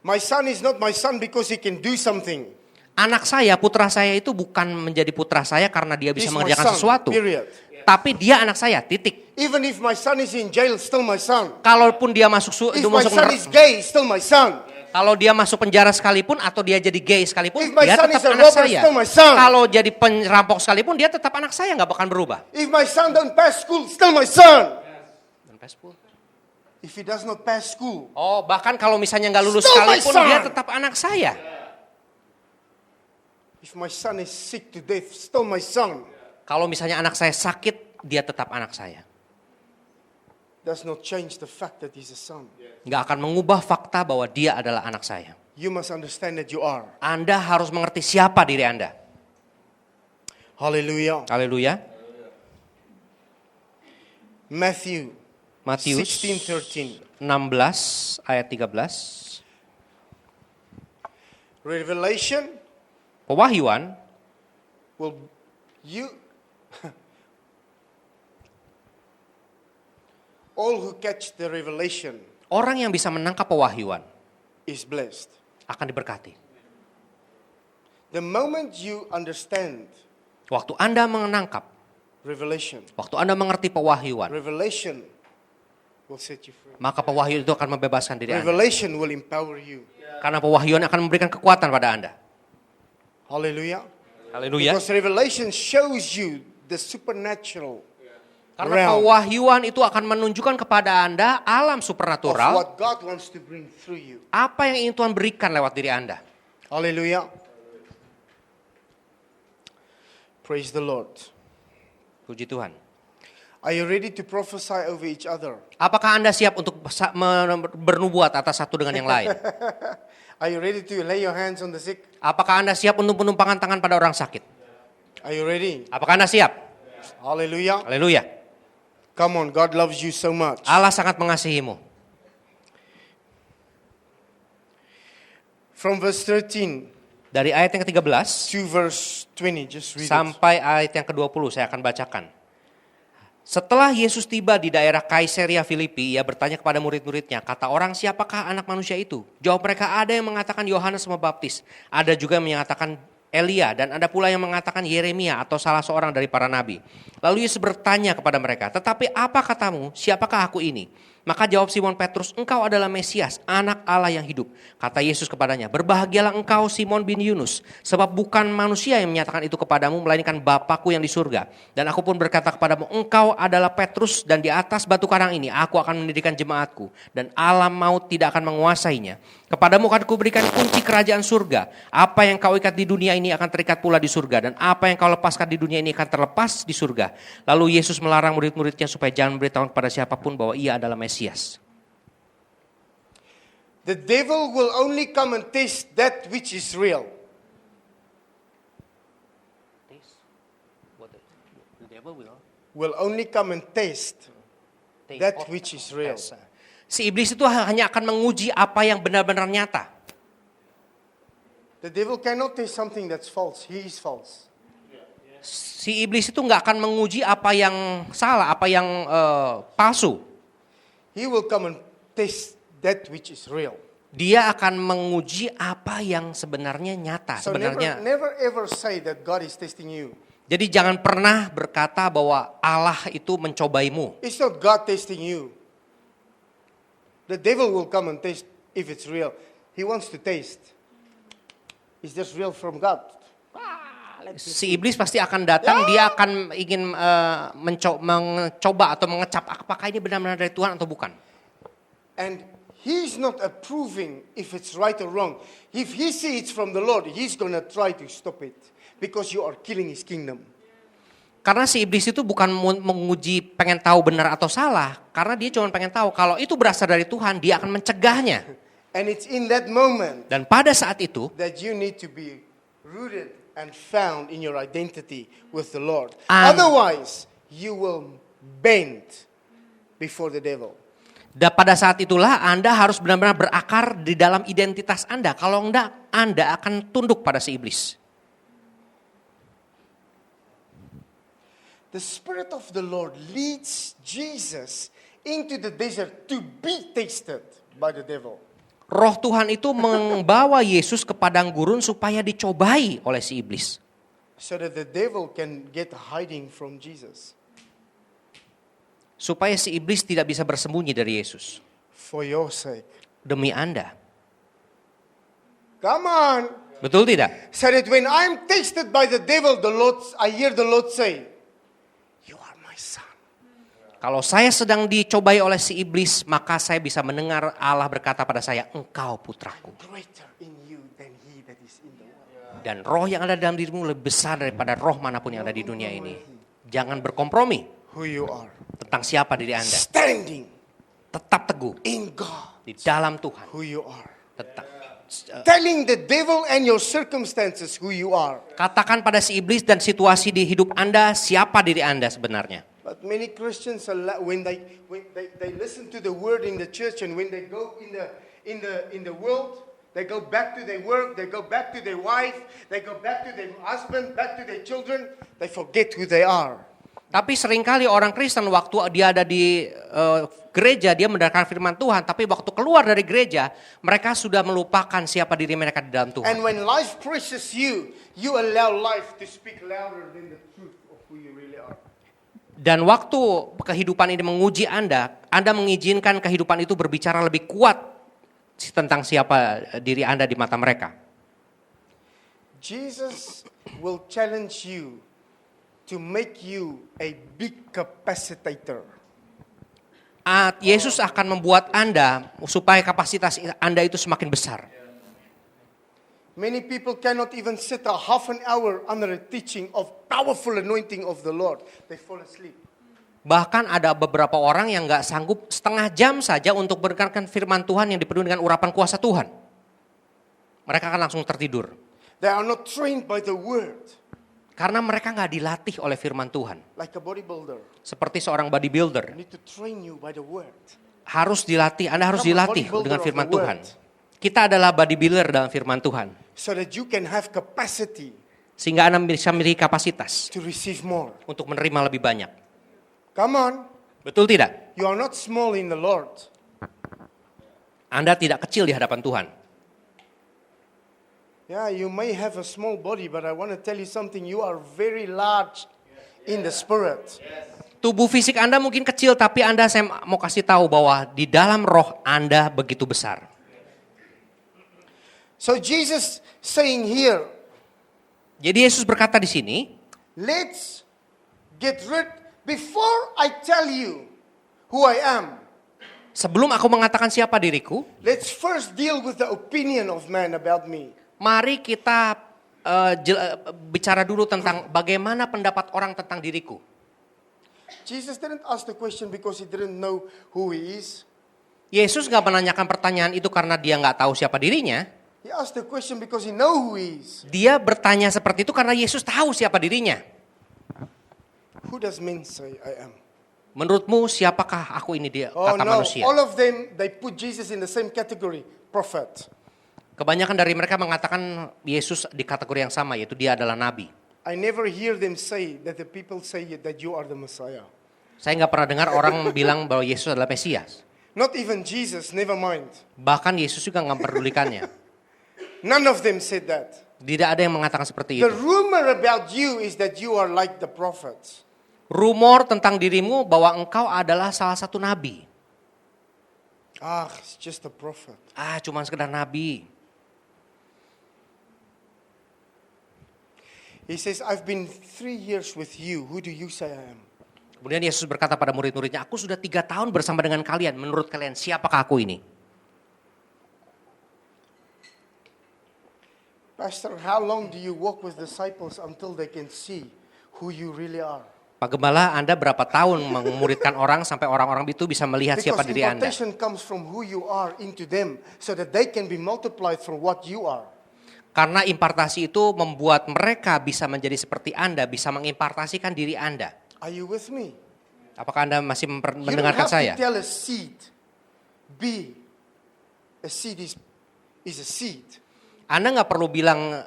My son is not my son because he can do something. Anak saya, putra saya itu bukan menjadi putra saya karena dia bisa He's my mengerjakan son, sesuatu. period. Tapi dia anak saya, titik. Even if my son is in jail, still my son. Kalaupun dia masuk If my son is gay, still my son. kalau dia masuk penjara sekalipun atau dia jadi gay sekalipun, If my dia son tetap is a anak robber, saya. still my son. Kalau jadi perampok sekalipun, dia tetap anak saya, nggak bakal berubah. If my son don't pass school, still my son. If he does not pass school, Oh, bahkan kalau misalnya nggak lulus Still my sekalipun, son. dia tetap anak saya. if my son is sick to death, still my son. Kalau misalnya anak saya sakit, dia tetap anak saya. Does not change the fact that he's a son. Nggak akan mengubah fakta bahwa dia adalah anak saya. You must understand that you are. Anda harus mengerti siapa diri Anda. Hallelujah. Haleluya. Matthew Matius 16:13. 16 ayat 13. Revelation Pewahyuan will you all who catch the revelation orang yang bisa menangkap pewahyuan is blessed. akan diberkati. The moment you understand Waktu Anda menangkap, revelation, waktu Anda mengerti pewahyuan, revelation will set you free. maka pewahyuan itu akan membebaskan diri Anda. Revelation will empower you. Karena pewahyuan akan memberikan kekuatan pada Anda. Hallelujah. Haleluya. Because revelation shows you the supernatural Karena realm pewahyuan itu akan menunjukkan kepada Anda alam of supernatural, what God wants to bring through you. apa yang ingin Tuhan berikan lewat diri Anda. Hallelujah. Praise the Lord. Puji Tuhan. Are you ready to prophesy over each other? Apakah Anda siap untuk bernubuat atas satu dengan yang lain? Are you ready to lay your hands on the sick? Apakah Anda siap untuk penumpangan tangan pada orang sakit? Are you ready? Apakah Anda siap? Hallelujah. Haleluya. Come on, God loves you so much. Allah sangat mengasihimu. From verse 13 Dari ayat yang ke-13 to verse 20, just read it. sampai ayat yang ke-20 saya akan bacakan. Setelah Yesus tiba di daerah Kaisaria Filipi, ia bertanya kepada murid-muridnya, kata orang, siapakah anak manusia itu? Jawab mereka, ada yang mengatakan Yohanes Pembaptis, ada juga yang mengatakan Elia, dan ada pula yang mengatakan Yeremia atau salah seorang dari para nabi. Lalu Yesus bertanya kepada mereka, tetapi apa katamu, siapakah aku ini? Maka jawab Simon Petrus, engkau adalah Mesias, anak Allah yang hidup. Kata Yesus kepadanya, berbahagialah engkau Simon bin Yunus, sebab bukan manusia yang menyatakan itu kepadamu, melainkan Bapa-Ku yang di surga. Dan aku pun berkata kepadamu, engkau adalah Petrus, dan di atas batu karang ini aku akan mendirikan jemaatku, dan alam maut tidak akan menguasainya. Kepadamu akan kuberikan kunci kerajaan surga. Apa yang kau ikat di dunia ini akan terikat pula di surga, dan apa yang kau lepaskan di dunia ini akan terlepas di surga. Lalu Yesus melarang murid-muridnya supaya jangan memberitahukan kepada siapapun bahwa ia adalah Mesias. The devil will only come and taste that which is real. Will only come and taste that which is real. Si iblis itu hanya akan menguji apa yang benar-benar nyata. The devil cannot taste something that's false. He is false. Si iblis itu nggak akan menguji apa yang salah, apa yang palsu. He will come and taste that which is real. Dia akan menguji apa yang sebenarnya nyata, So sebenarnya. never ever say that God is testing you. Jadi jangan pernah berkata bahwa Allah itu mencobaimu. It's not God testing you. The devil will come and taste if it's real. He wants to taste. Is this real from God? Si iblis pasti akan datang, dia akan ingin mencoba atau mengecap apakah ini benar-benar dari Tuhan atau bukan. And he's not approving if it's right or wrong. If he sees it's from the Lord, he's going to try to stop it. Because you are killing his kingdom. Karena si iblis itu bukan menguji pengen tahu benar atau salah. Karena dia cuma pengen tahu kalau itu berasal dari Tuhan, dia akan mencegahnya. And it's in that moment Dan pada saat itu, that you need to be rooted and found in your identity with the Lord. And- Otherwise, you will bend before the devil. dan pada saat itulah Anda harus benar-benar berakar di dalam identitas Anda. Kalau enggak, Anda akan tunduk pada si iblis. The Spirit of the Lord leads Jesus into the desert to be tasted by the devil. Roh Tuhan itu membawa Yesus ke padang gurun supaya dicobai oleh si iblis. So that the devil can get hiding from Jesus. Supaya si iblis tidak bisa bersembunyi dari Yesus. For your sake. Demi Anda. Come on. Betul tidak? So that when I'm tasted by the devil, I hear the Lord say, you are my son. Kalau saya sedang dicobai oleh si iblis, maka saya bisa mendengar Allah berkata pada saya, engkau putraku. Greater in you than he that is in the world. Dan roh yang ada dalam dirimu lebih besar daripada roh manapun yang ada di dunia ini. Jangan berkompromi Who you are. tentang siapa diri Anda. Standing Tetap teguh in God. di dalam Tuhan. Who you are. Tetap. Telling the devil and your circumstances who you are. Katakan pada si iblis dan situasi di hidup Anda, siapa diri Anda sebenarnya. But many Christians, when they listen to the word in the church, and when they go in the world, they go back to their work, they go back to their wife, they go back to their husband, back to their children. They forget who they are. Tapi seringkali orang Kristen waktu dia ada di gereja, dia mendengarkan firman Tuhan. Tapi waktu keluar dari gereja, mereka sudah melupakan siapa diri mereka di dalam Tuhan. And when life presses you, you allow life to speak louder than the truth of who you really are. Dan waktu kehidupan ini menguji Anda mengizinkan kehidupan itu berbicara lebih kuat tentang siapa diri Anda di mata mereka. Jesus will challenge you to make you a big capacitator. Yesus akan membuat Anda supaya kapasitas Anda itu semakin besar. Many people cannot even sit a half an hour under a teaching of powerful anointing of the Lord. They fall asleep. Bahkan ada beberapa orang yang gak sanggup setengah jam saja untuk mendengarkan firman Tuhan yang dipenuhi dengan urapan kuasa Tuhan. Mereka akan langsung tertidur. They are not trained by the word. Karena mereka gak dilatih oleh firman Tuhan. Like a bodybuilder. Seperti seorang bodybuilder. I need to train you by the word. Harus dilatih, Anda harus Become a dilatih bodybuilder dengan of firman the Tuhan. word. Kita adalah bodybuilder dalam firman Tuhan. So that you can have capacity Sehingga Anda bisa memiliki kapasitas to receive more. untuk menerima lebih banyak. Come on. Betul tidak? You are not small in the Lord. Anda tidak kecil di hadapan Tuhan. Yeah, you may have a small body, but I want to tell you something. You are very large in the spirit. Tubuh fisik Anda mungkin kecil, tapi saya mau kasih tahu bahwa di dalam roh Anda begitu besar. So Jesus saying here, Jadi Yesus berkata di sini, let's get rid, before I tell you who I am, sebelum aku mengatakan siapa diriku, let's first deal with the opinion of man about me. mari kita bicara dulu tentang bagaimana pendapat orang tentang diriku. Jesus didn't ask the question because he didn't know who he is. Yesus gak menanyakan pertanyaan itu karena dia gak tahu siapa dirinya. He asked the question because he know who he is. Dia bertanya seperti itu karena Yesus tahu siapa dirinya. Who does men say I am? Menurutmu siapakah aku ini, dia Oh kata no, manusia? all of them, they put Jesus in the same category, prophet. Kebanyakan dari mereka mengatakan Yesus di kategori yang sama, yaitu dia adalah nabi. I never hear them say that the people say that you are the Messiah. Saya nggak pernah dengar orang bilang bahwa Yesus adalah Mesias. Not even Jesus, never mind. Bahkan Yesus juga nggak memperdulikannya. None of them said that. Tidak ada yang mengatakan seperti The itu. rumor about you is that you are like the prophets. Rumor tentang dirimu bahwa engkau adalah salah satu nabi. It's just a prophet. Cuma sekedar nabi. He says, I've been 3 years with you. Who do you say I am? Kemudian Yesus berkata pada murid-muridnya, aku sudah 3 tahun bersama dengan kalian. Menurut kalian siapakah aku ini? Pastor, how long do you walk with disciples until they can see who you really are? Pak Gembala, Anda berapa tahun memuridkan orang sampai orang-orang itu bisa melihat siapa Because diri Anda? impartation comes from who you are into them so that they can be multiplied from what you are. Karena impartasi itu membuat mereka bisa menjadi seperti Anda, bisa mengimpartasikan diri Anda. Are you with me? Apakah Anda masih You don't mendengarkan have saya? to tell a seed, be. A seed is a seed. Anda nggak perlu bilang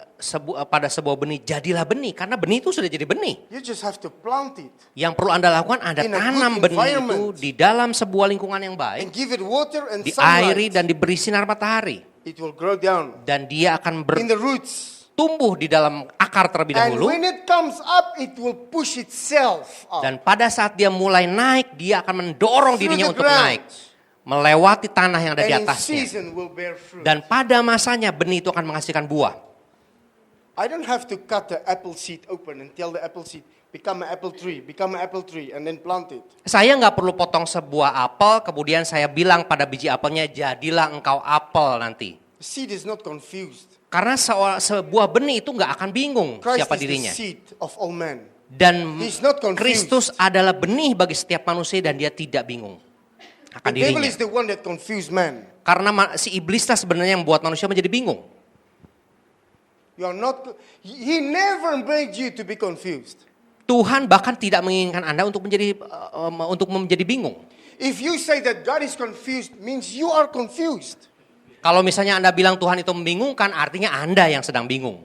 pada sebuah benih, jadilah benih. Karena benih itu sudah jadi benih. You just have to plant it Yang perlu Anda lakukan, Anda In a tanam good benih itu environment. di dalam sebuah lingkungan yang and baik. give it water and Diairi sunlight. dan diberi sinar matahari. It will grow down Dan dia akan in the roots. bertumbuh di dalam akar terlebih And dahulu. when it comes up, it will push itself up. Dan pada saat dia mulai naik, dia akan mendorong Through dirinya the untuk ground. naik. Melewati tanah yang ada di And in atasnya. season will bear fruit. Dan pada masanya benih itu akan menghasilkan buah. I don't have to cut the apple seed open and tell the apple seed, become an apple tree, and then plant it. Saya nggak perlu potong sebuah apel, kemudian saya bilang pada biji apelnya, jadilah engkau apel nanti. The seed is not confused. Karena sebuah benih itu nggak akan bingung Christ siapa is the dirinya. seed of all men. Dan He's not confused. Kristus adalah benih bagi setiap manusia dan dia tidak bingung akan The devil dirinya. is the one that confused man. Karena si iblislah sebenarnya yang membuat manusia menjadi bingung. You are not. He never made you to be confused. Tuhan bahkan tidak menginginkan Anda untuk menjadi bingung. If you say that God is confused, means you are confused. Kalau misalnya Anda bilang Tuhan itu membingungkan, artinya Anda yang sedang bingung.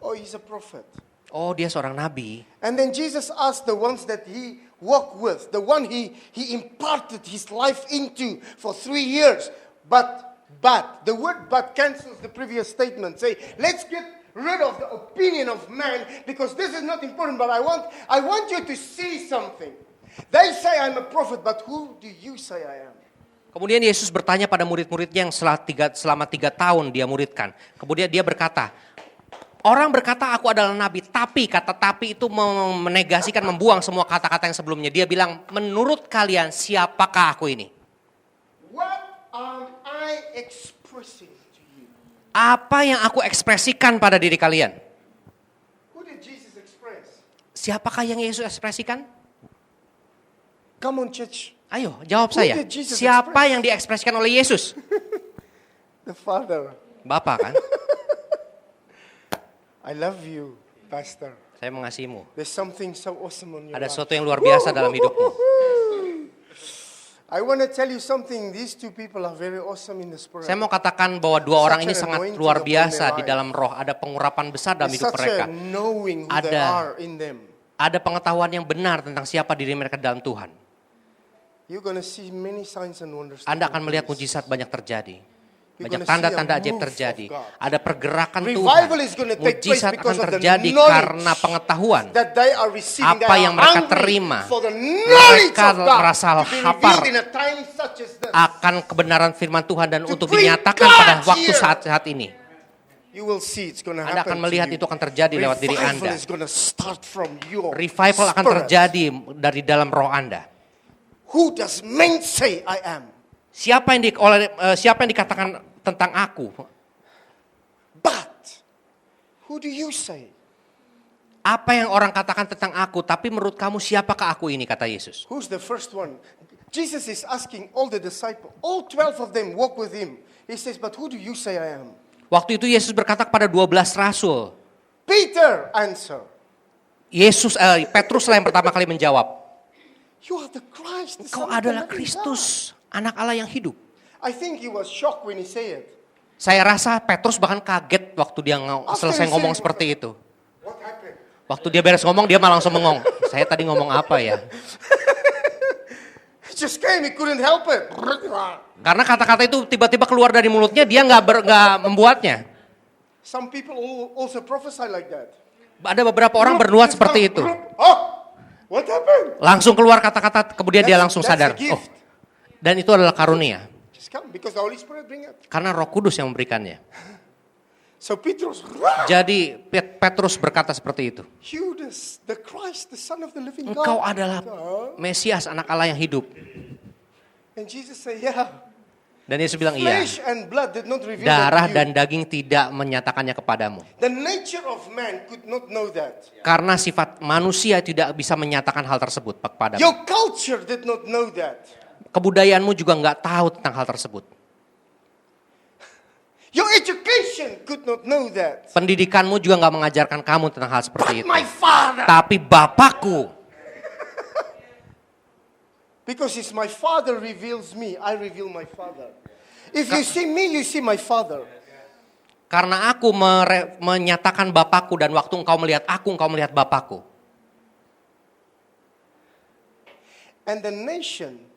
Oh, he's a prophet. Oh, dia seorang nabi. And then Jesus asked the ones that he walked with, the one he imparted his life into for 3 years. But, the word but cancels the previous statement. Say, let's get rid of the opinion of man because this is not important, but I want you to see something. They say I'm a prophet, but who do you say I am? Kemudian Yesus bertanya pada murid-muridnya yang selama 3 tahun dia muridkan. Kemudian dia berkata, orang berkata aku adalah nabi, tapi kata tapi itu menegasikan, membuang semua kata-kata yang sebelumnya. Dia bilang, menurut kalian siapakah aku ini? What am I expressing to you? Apa yang aku ekspresikan pada diri kalian? Who did Jesus express? Siapakah yang Yesus ekspresikan? Come on, church. Ayo, jawab Who saya. did Jesus Siapa express? yang diekspresikan oleh Yesus? The Father. Bapak kan? I love you, Pastor. Saya mengasihimu. There's something so awesome on your Ada life. sesuatu yang luar biasa dalam hidupmu. I want to tell you something. These two people are very awesome in the spirit. Saya mau katakan bahwa dua orang ini Such an sangat anointing luar upon biasa their di life. dalam roh. Ada pengurapan besar dalam There's hidup such mereka. a knowing who they Ada are in them. Ada pengetahuan yang benar tentang siapa diri mereka dalam Tuhan. You're going to see many signs and wonders. Anda akan taking melihat place. mujizat banyak terjadi. You're Banyak gonna see tanda-tanda a ajaib move terjadi. of God. Ada pergerakan Tuhan. Revival is gonna take place Mujizat because akan of the terjadi knowledge karena pengetahuan. That they are receiving. Apa They are yang mereka hungry terima. for the knowledge Mereka of God merasa to be lapar revealed in a time such as this. Akan kebenaran firman Tuhan dan To untuk bring dinyatakan God pada waktu here. saat ini. You will see it's going to Anda happen akan melihat to you. itu akan terjadi lewat diri Revival Anda. is going to start from your Revival akan spirit. terjadi dari dalam roh Anda. Who does men say I am? Siapa yang dikatakan tentang aku? But who do you say? Apa yang orang katakan tentang aku, tapi menurut kamu siapakah aku ini, kata Yesus. Who's the first one? Jesus is asking all the disciples, all 12 of them walk with him. He says, but who do you say I am? Waktu itu Yesus berkata kepada 12 rasul. Peter answer. Petrus lah yang pertama kali menjawab. You are the Christ. The Kau Son of the adalah living Kristus, anak Allah yang hidup. God. I think he was shocked when he said it. Saya rasa Petrus bahkan kaget waktu dia selesai ngomong seperti itu. What happened? Waktu dia beres ngomong, dia malah langsung mengong. Saya tadi ngomong apa ya? He just came, he couldn't help it. Karena kata-kata itu tiba-tiba keluar dari mulutnya, dia nggak membuatnya. Some people also prophesy like that. Ada beberapa orang bernuat seperti itu. Oh, what happened? Langsung keluar kata-kata, kemudian dia langsung That's sadar. a gift. Oh, dan itu adalah karunia. Just come because the Holy Spirit bring it. Karena Roh Kudus yang memberikannya. So Petrus, Jadi Petrus berkata seperti itu. Judas, the Christ, the Son of the living God. Engkau adalah Mesias, anak Allah yang hidup. And Jesus said, yeah. Dan Yesus bilang, iya. Flesh and blood did not reveal Darah that to dan you. daging tidak menyatakannya kepadamu. The nature of man could not know that. Karena sifat manusia tidak bisa menyatakan hal tersebut kepadamu. Your culture did not know that. Kebudayaanmu juga nggak tahu tentang hal tersebut. Your education could not know that. Pendidikanmu juga nggak mengajarkan kamu tentang hal seperti But itu. my Father, Tapi Bapakku, because it's my Father reveals me, I reveal my Father. If you see me, you see my Father. karena aku menyatakan Bapakku dan waktu engkau melihat aku, engkau melihat Bapakku. And the nation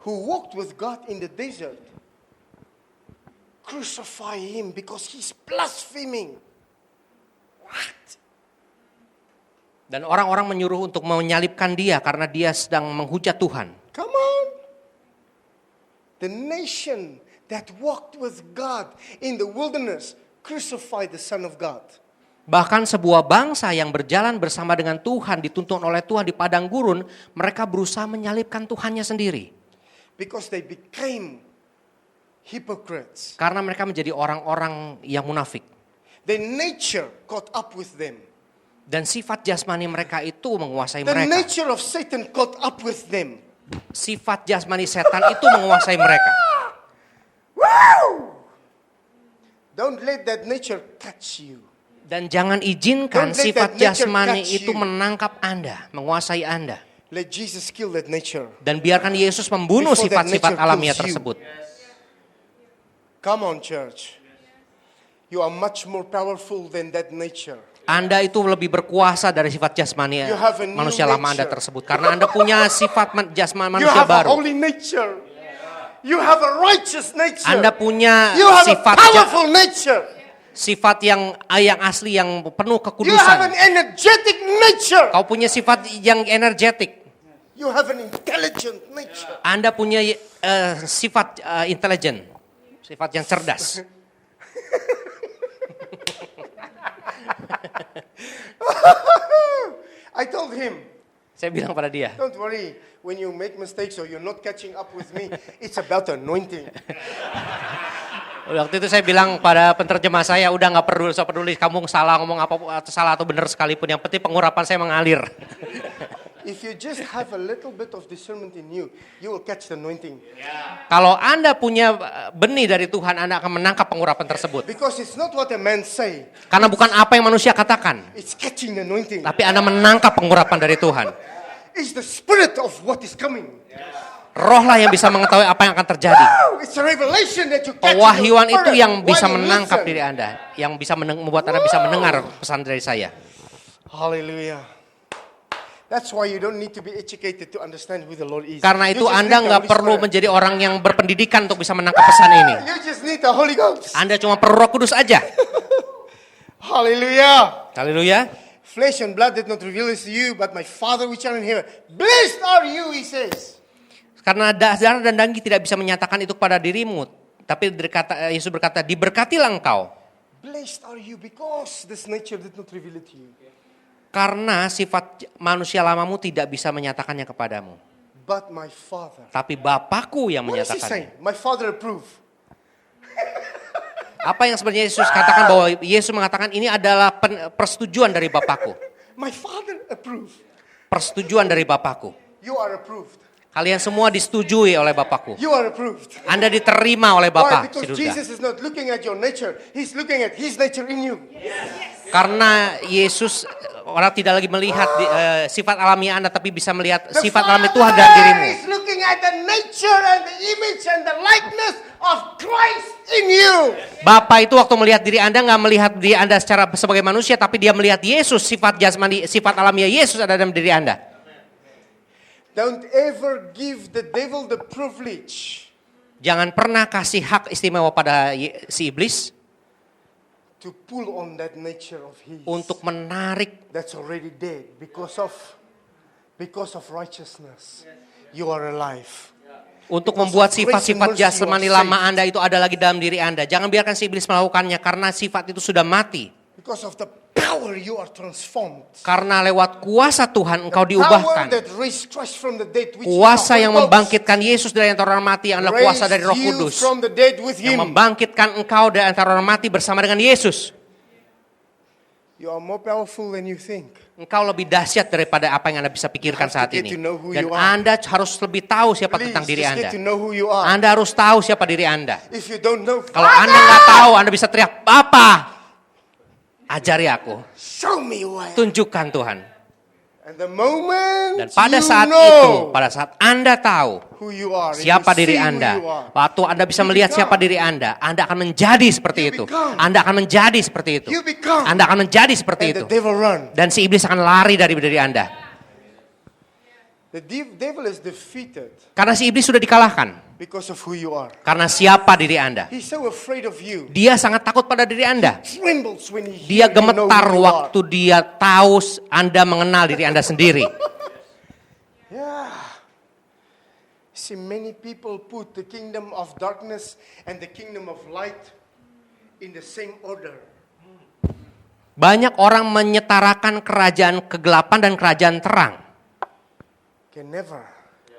who walked with God in the desert crucify him because he's blaspheming. What? Dan orang-orang menyuruh untuk menyalibkan dia karena dia sedang menghujat Tuhan. Come on. The nation that walked with God in the wilderness crucified the Son of God. Bahkan sebuah bangsa yang berjalan bersama dengan Tuhan, dituntun oleh Tuhan di padang gurun, mereka berusaha menyalibkan Tuhannya sendiri. Because they became hypocrites. Karena mereka menjadi orang-orang yang munafik. Their nature caught up with them. Dan sifat jasmani mereka itu menguasai The mereka. nature of Satan caught up with them. Sifat jasmani setan itu menguasai mereka. Wow! Don't let that nature catch you. Dan jangan izinkan Don't let sifat that nature jasmani catch itu you. menangkap Anda, menguasai Anda. Let Jesus kill that nature. Dan biarkan Yesus membunuh Before that sifat-sifat nature alamiah kills you. tersebut. Come on, church. You are much more powerful than that nature. Anda itu lebih berkuasa dari sifat jasmani You have a new manusia lama Anda nature. tersebut. Karena Anda punya sifat jasmani You manusia have a baru. holy nature. You have a righteous nature. Anda punya You have a sifat powerful nature. sifat yang penuh You have an kekudusan. energetic nature. Kau punya sifat yang energetik. You have an intelligent nature. Anda punya sifat intelijen, sifat yang cerdas. I told him, Saya bilang pada dia, don't worry, when you make mistakes or you're not catching up with me, it's about anointing. waktu itu saya bilang pada penerjemah saya, udah nggak perlu saya peduli kamu salah ngomong apa salah atau benar sekalipun, yang penting pengurapan saya mengalir. If you just have a little bit of discernment in you, you will catch the anointing. Kalau Anda punya benih dari Tuhan, Anda akan menangkap pengurapan tersebut. Because it's not what a man say, Karena bukan apa yang manusia katakan, it's catching the anointing. tapi Anda menangkap pengurapan dari Tuhan. It's the spirit of what is coming. Rohlah yang bisa mengetahui apa yang akan terjadi. It's a revelation that you catch in your Pewahyuan itu spirit yang while bisa you menangkap listen. diri Anda, yang bisa membuat Anda bisa mendengar pesan dari saya. Hallelujah. That's why you don't need to be educated to understand who the Lord is. Karena You itu just Anda need the nggak Holy perlu Spirit. menjadi orang yang berpendidikan untuk bisa menangkap pesan ini. You just need the Holy Ghost. Anda cuma perlu Roh Kudus aja. Hallelujah. Haleluya. Flesh and blood did not reveal this to you, but my Father which are in heaven. Blessed are you, he says. Karena darah dan daging tidak bisa menyatakan itu kepada dirimu. Tapi Yesus berkata, diberkatilah engkau. Blessed are you because this nature did not reveal it to you. Karena sifat manusia lamamu tidak bisa menyatakannya kepadamu. But my Father. Tapi Bapakku yang What is he saying? menyatakannya. My Father approve. Apa yang sebenarnya Yesus katakan bahwa Yesus mengatakan ini adalah persetujuan dari Bapakku. My Father approve. Persetujuan dari Bapakku. You are approved. Kalian semua disetujui oleh Bapakku. You are approved. Anda diterima oleh Why? Bapa Because di surga. Jesus is not looking at your nature. He's looking at his nature in you. Karena Yesus orang tidak lagi melihat sifat alamiah Anda, tapi bisa melihat The sifat alamiah Tuhan Father dalam dirimu. is looking at the nature and the image and the likeness of Christ in you. Bapa itu waktu melihat diri Anda nggak melihat diri Anda secara sebagai manusia, tapi dia melihat Yesus, sifat jasmani, sifat alamiah Yesus ada dalam diri Anda. Don't ever give the devil the privilege Jangan pernah kasih hak istimewa pada si iblis to pull on that nature of his untuk menarik that's already dead because of righteousness. You are alive. untuk membuat sifat-sifat jasmani lama Anda itu ada lagi dalam diri Anda. Jangan biarkan si iblis melakukannya karena sifat itu sudah mati. Because of the power you are transformed. Karena lewat kuasa Tuhan engkau Power diubahkan. that raised Christ from the dead, which Kuasa is the yang Holy Ghost, membangkitkan Yesus dari antara orang mati yang adalah kuasa dari Roh raised you Kudus. from the dead with Yang him. membangkitkan engkau dari antara orang mati bersama dengan Yesus. You are more powerful than you think. Engkau lebih dahsyat daripada apa yang Anda bisa pikirkan You have saat to get ini. to know who Dan you are. Anda harus lebih tahu siapa Please, tentang diri just Anda. get to know who you are. Anda harus tahu siapa diri Anda. If you don't know, Kalau Anda nggak tahu, Anda bisa teriak, Bapa, ajari aku, show me why. tunjukkan Tuhan. And the moment Dan pada you saat know itu, pada saat Anda tahu who you are, and siapa you diri see who Anda, you are, waktu Anda bisa you melihat become. siapa diri Anda akan menjadi seperti You itu. become. Anda akan menjadi seperti itu. You become. Anda akan menjadi seperti and itu. the devil run. Dan si iblis akan lari dari diri Anda. The devil is defeated Karena si iblis sudah dikalahkan. because of who you are. Karena siapa diri Anda. He's so afraid of you. Dia sangat takut pada diri Anda. Trembles when he Dia hears you know gemetar who you are. waktu dia tahu Anda mengenal diri Anda sendiri. Yeah. See, many people put the kingdom of darkness and the kingdom of light in the same order. Banyak orang menyetarakan kerajaan kegelapan dan kerajaan terang. Can never.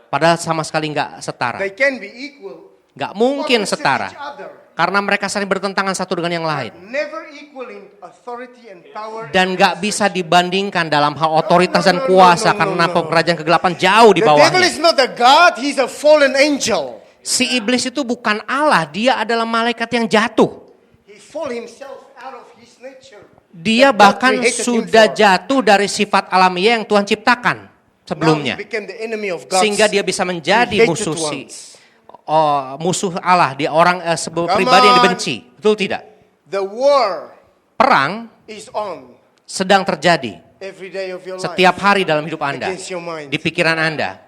Padahal sama sekali nggak setara. They can be equal. Nggak mungkin opposite setara. each other, Karena mereka saling bertentangan satu dengan yang lain. never equal in authority and power. Dan nggak bisa dibandingkan dalam hal otoritas dan no, kuasa. no, Karena no. kerajaan kegelapan jauh di The devil bawahnya. is not a god, he's a fallen angel. Si iblis itu bukan Allah, dia adalah malaikat yang jatuh. He fall himself out of his nature. Dia that God bahkan created him sudah for. jatuh dari sifat alamiah yang Tuhan ciptakan sebelumnya. Now he became the enemy of God. Sehingga dia bisa menjadi created musuh ones. musuh Allah, dia orang sebuah Come pribadi yang on. dibenci. Betul tidak? The war Perang is on sedang terjadi every day of your setiap life. hari dalam hidup Anda, Against your mind. di pikiran Anda.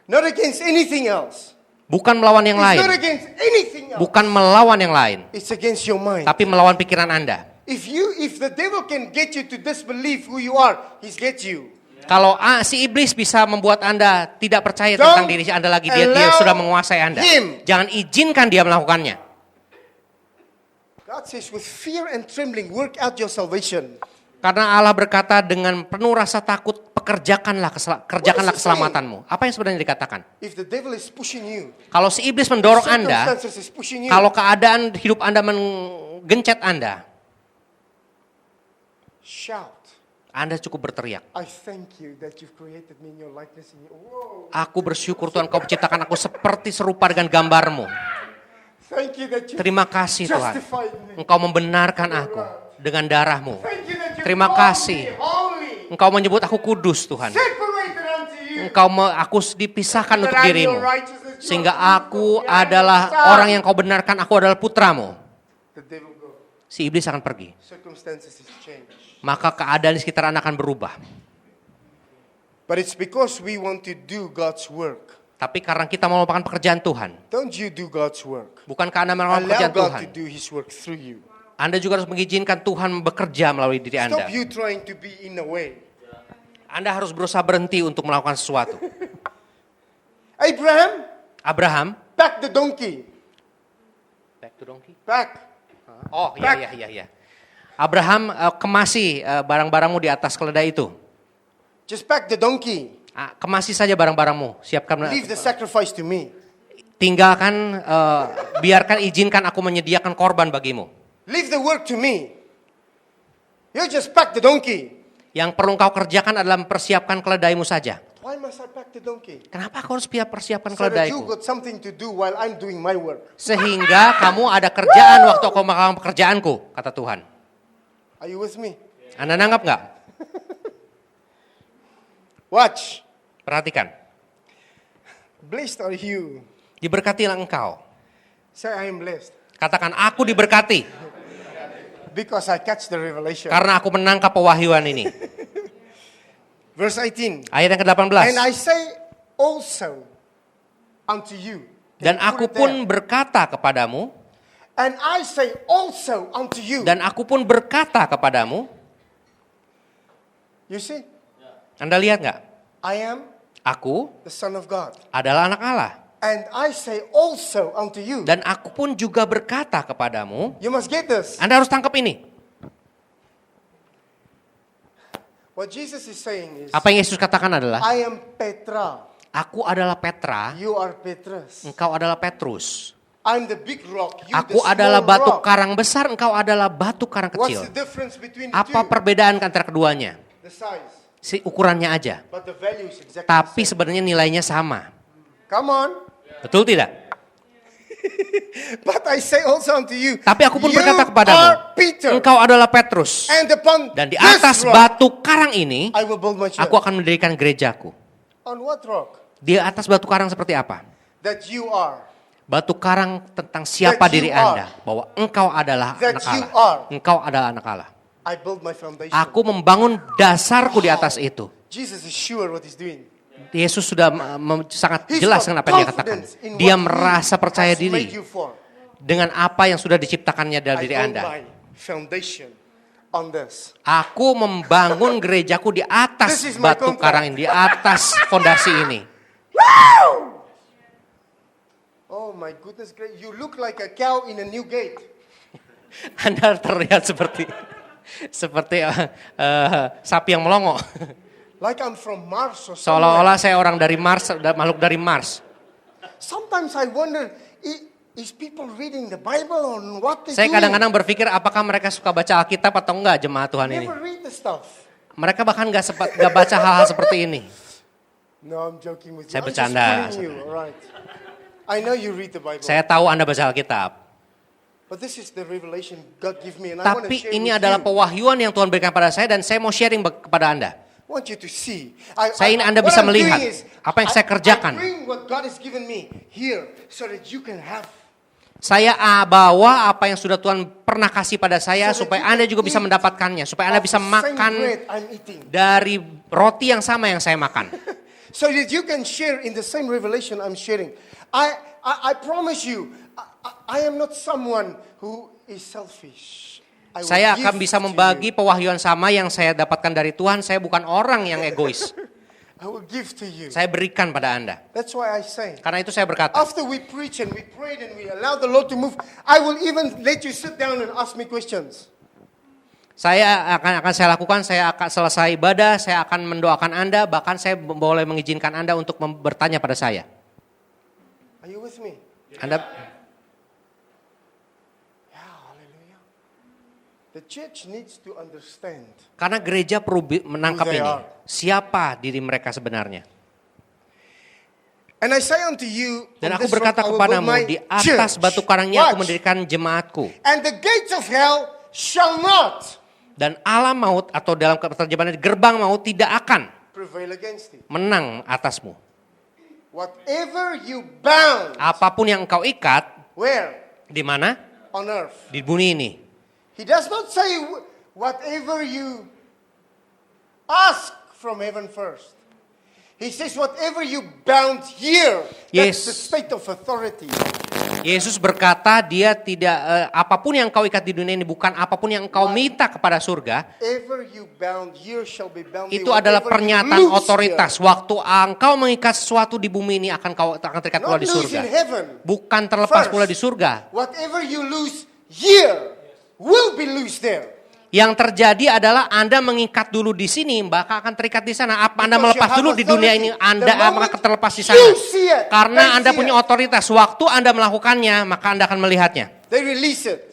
Not against anything else. Bukan melawan yang It's not lain, against anything else. bukan melawan yang lain, It's against your mind. tapi melawan pikiran Anda. If the devil can get you to disbelieve who you are, he's get you. Kalau si iblis bisa membuat Anda tidak percaya Don't tentang diri Anda lagi, dia allow sudah menguasai Anda. him. Jangan izinkan dia melakukannya. God says, with fear and trembling, work out your salvation. Karena Allah berkata dengan penuh rasa takut, kerjakanlah What is he keselamatanmu. Apa yang sebenarnya dikatakan? If the devil is pushing you, Kalau si iblis mendorong Anda, circumstances is pushing you, kalau keadaan hidup Anda menggencet Anda, shout. Anda cukup berteriak. I thank you that you've created me in your likeness. Whoa. Aku bersyukur Tuhan kau menciptakan aku seperti serupa dengan gambarmu. Thank you that you Terima kasih Tuhan. justified me. Engkau membenarkan aku dengan darahmu. Thank you that you Terima called kasih. me holy, Engkau menyebut aku kudus Tuhan. separated unto you. Aku dipisahkan That untuk I'm dirimu. your righteousness, Sehingga your aku people, I am adalah your son. orang yang kau benarkan, aku adalah putramu. The devil go. si iblis akan pergi. circumstances is changed. Maka keadaan di sekitar Anda akan berubah. But it's because we want to do God's work. Tapi karena kita mau melakukan pekerjaan Tuhan. Don't you do God's work. Bukankah Anda melakukan Allow pekerjaan God Tuhan? to do His work through you. Anda juga harus mengizinkan Tuhan bekerja melalui diri Anda. Stop you trying to be in a way. Anda harus berusaha berhenti untuk melakukan sesuatu. Abraham, back the donkey. back to donkey. Back. Oh iya. Abraham kemasi barang-barangmu di atas keledai itu. Just back the donkey. Kemasi saja barang-barangmu. Siapkan. Leave the sacrifice to me. Tinggalkan, izinkan aku menyediakan korban bagimu. Leave the work to me. You just pack the donkey. Yang perlu kau kerjakan adalah mempersiapkan keledaimu saja. Why must I pack the donkey? Kenapa kau harus persiapkan So that you keledaiku? got something to do while I'm doing my work. Sehingga kamu ada kerjaan waktu aku melakukan pekerjaanku, kata Tuhan. Are you with me? Anda nanggap nggak? Watch. Perhatikan. Blessed are you. Diberkatilah engkau. Say I am blessed. Katakan aku diberkati. Because I catch the revelation. Karena aku menangkap pewahyuan ini. Verse 18. Ayat yang ke-18. And I say also unto you. Dan aku pun berkata kepadamu. And I say also unto you. Dan aku pun berkata kepadamu. You see? Anda lihat nggak? I am Aku the Son of God. adalah anak Allah. And I say also unto you. Dan aku pun juga berkata kepadamu. You must get this. Anda harus tangkap ini. What Jesus is saying is, Apa yang Yesus katakan adalah, I am Petra. aku adalah Petra, You are Petrus. engkau adalah Petrus. I'm the big rock. You Aku the adalah small batu rock. karang besar, engkau adalah batu karang What's kecil. the difference between the Apa two? perbedaan antara keduanya? The size. Ukurannya aja. But the value is exactly Tapi the same. sebenarnya nilainya sama. Come on. Betul tidak? But I say also unto you. Tapi aku pun You berkata kepadamu, are Peter. engkau adalah Petrus. And upon Dan di this atas rock, batu karang ini, I will build my church. aku akan mendirikan gerejaku. On what rock? Di atas batu karang seperti apa? That you are. Batu karang tentang siapa That you diri are. Anda. Bahwa engkau adalah That anak you Allah. are. Engkau adalah anak Allah. I build my foundation. Aku membangun dasarku di atas itu. Jesus is sure what he's doing. Yesus sudah sangat He's jelas got dengan apa yang dia katakan. confidence in Dia what he merasa percaya has made diri you for. dengan apa yang sudah diciptakannya dalam I diri build Anda. my foundation on this. Aku membangun gerejaku di atas This is my batu contract. karang ini, di atas fondasi ini. Oh my goodness, great. You look like a cow in a new gate. Anda terlihat seperti sapi yang melongo. Like I'm from Mars or somewhere. Seolah-olah saya orang dari Mars, makhluk dari Mars. Sometimes I wonder, is people reading the Bible on what they Saya doing? kadang-kadang berpikir apakah mereka suka baca Alkitab atau enggak jemaat Tuhan ini. Never read the stuff. Mereka bahkan enggak baca hal-hal seperti ini. No, I'm joking with you. Saya I'm bercanda. just fooling you, all right. I know you read the Bible. Saya tahu Anda baca Alkitab. But this is the revelation God give me and I want to Tapi share ini with adalah you. pewahyuan yang Tuhan berikan pada saya dan saya mau sharing kepada Anda. I want you to see. Saya ingin Anda what bisa I'm melihat doing is, apa yang saya kerjakan. I bring what God has given me here so that you can have. Saya bawa apa yang sudah Tuhan pernah kasih pada saya So that supaya you Anda can juga bisa eat mendapatkannya. Supaya Anda of bisa the same makan bread I'm eating. dari roti yang sama yang saya makan. So that you can share in the same revelation I'm sharing. I promise you, I am not someone who is selfish. I will Saya give akan bisa to membagi you. pewahyuan sama yang saya dapatkan dari Tuhan. Saya bukan orang yang egois. I will give to you. Saya berikan pada Anda. That's why I say. Karena itu saya berkata, After we preach and we prayed and we allow the Lord to move, I will even let you sit down and ask me questions. saya akan saya lakukan, saya akan selesai ibadah, saya akan mendoakan Anda, bahkan saya boleh mengizinkan Anda untuk bertanya pada saya. Are you with me? Anda, Yeah, hallelujah. The church needs to understand. karena gereja perlu menangkap Who they ini. are. Siapa diri mereka sebenarnya? And I say unto you, Dan on aku this rock berkata I will kepadamu, build my di atas church. batu karangnya aku Watch. mendirikan jemaatku. And the gates of hell shall not Dan alam maut atau dalam terjemahan gerbang maut tidak akan prevail against it. menang atasmu. Whatever you bound, Apapun yang engkau ikat, where? di mana? On earth, Di bumi ini. He does not say whatever you ask from heaven first. He says whatever you bound here. That's the state of authority. Yesus berkata dia tidak apapun yang kau ikat di dunia ini, bukan apapun yang kau minta kepada surga. Whatever you bound here shall be bound there. Itu adalah Whatever you pernyataan loose otoritas. here, Waktu engkau mengikat sesuatu di bumi ini akan terikat pula not di loose surga. in heaven. Bukan terlepas First. pula di surga. Whatever you lose here will be loose there. Yang terjadi adalah Anda mengikat dulu di sini, maka akan terikat di sana. Apa Anda Because melepas you have dulu di dunia authority. ini, Anda The moment akan terlepas di sana. you see it, Karena they Anda see punya it. otoritas. Waktu Anda melakukannya, maka Anda akan melihatnya. They release it.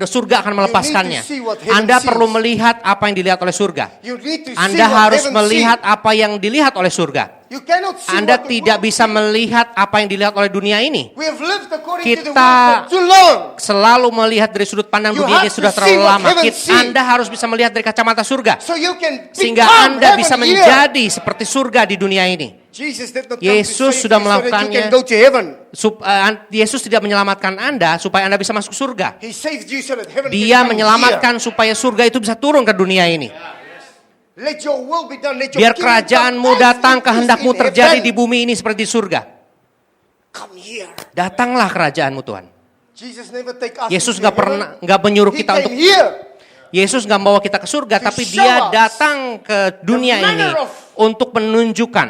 Surga akan melepaskannya. You need to see what heaven Anda sees. perlu melihat apa yang dilihat oleh surga. You need to see Anda what harus heaven melihat sees. apa yang dilihat oleh surga. You cannot see Anda what the tidak world bisa sees. melihat apa yang dilihat oleh dunia ini. We have lived according to the Kita world for too long. selalu melihat dari sudut pandang You dunia have ini to sudah see terlalu what lama. heaven sees. Anda harus bisa melihat dari kacamata surga. So you can Sehingga become Anda bisa heaven here. menjadi seperti surga di dunia ini. Jesus did not come Yesus to save sudah you so that you melakukannya. can go to heaven. Yesus tidak menyelamatkan Anda supaya Anda bisa masuk surga. He saved you so that heaven Dia can come menyelamatkan supaya surga itu bisa turun ke dunia ini. here. Let your will be done. Let your Biar kingdom kerajaanmu come as datang, it is kehendakmu in terjadi heaven. di bumi ini seperti di surga. Come here. Datanglah kerajaanmu Tuhan. Jesus never take us Yesus into nggak heaven. pernah nggak menyuruh He kita came untuk here. Yesus nggak membawa kita ke surga, To tapi show dia us datang ke dunia the ini manner of untuk menunjukkan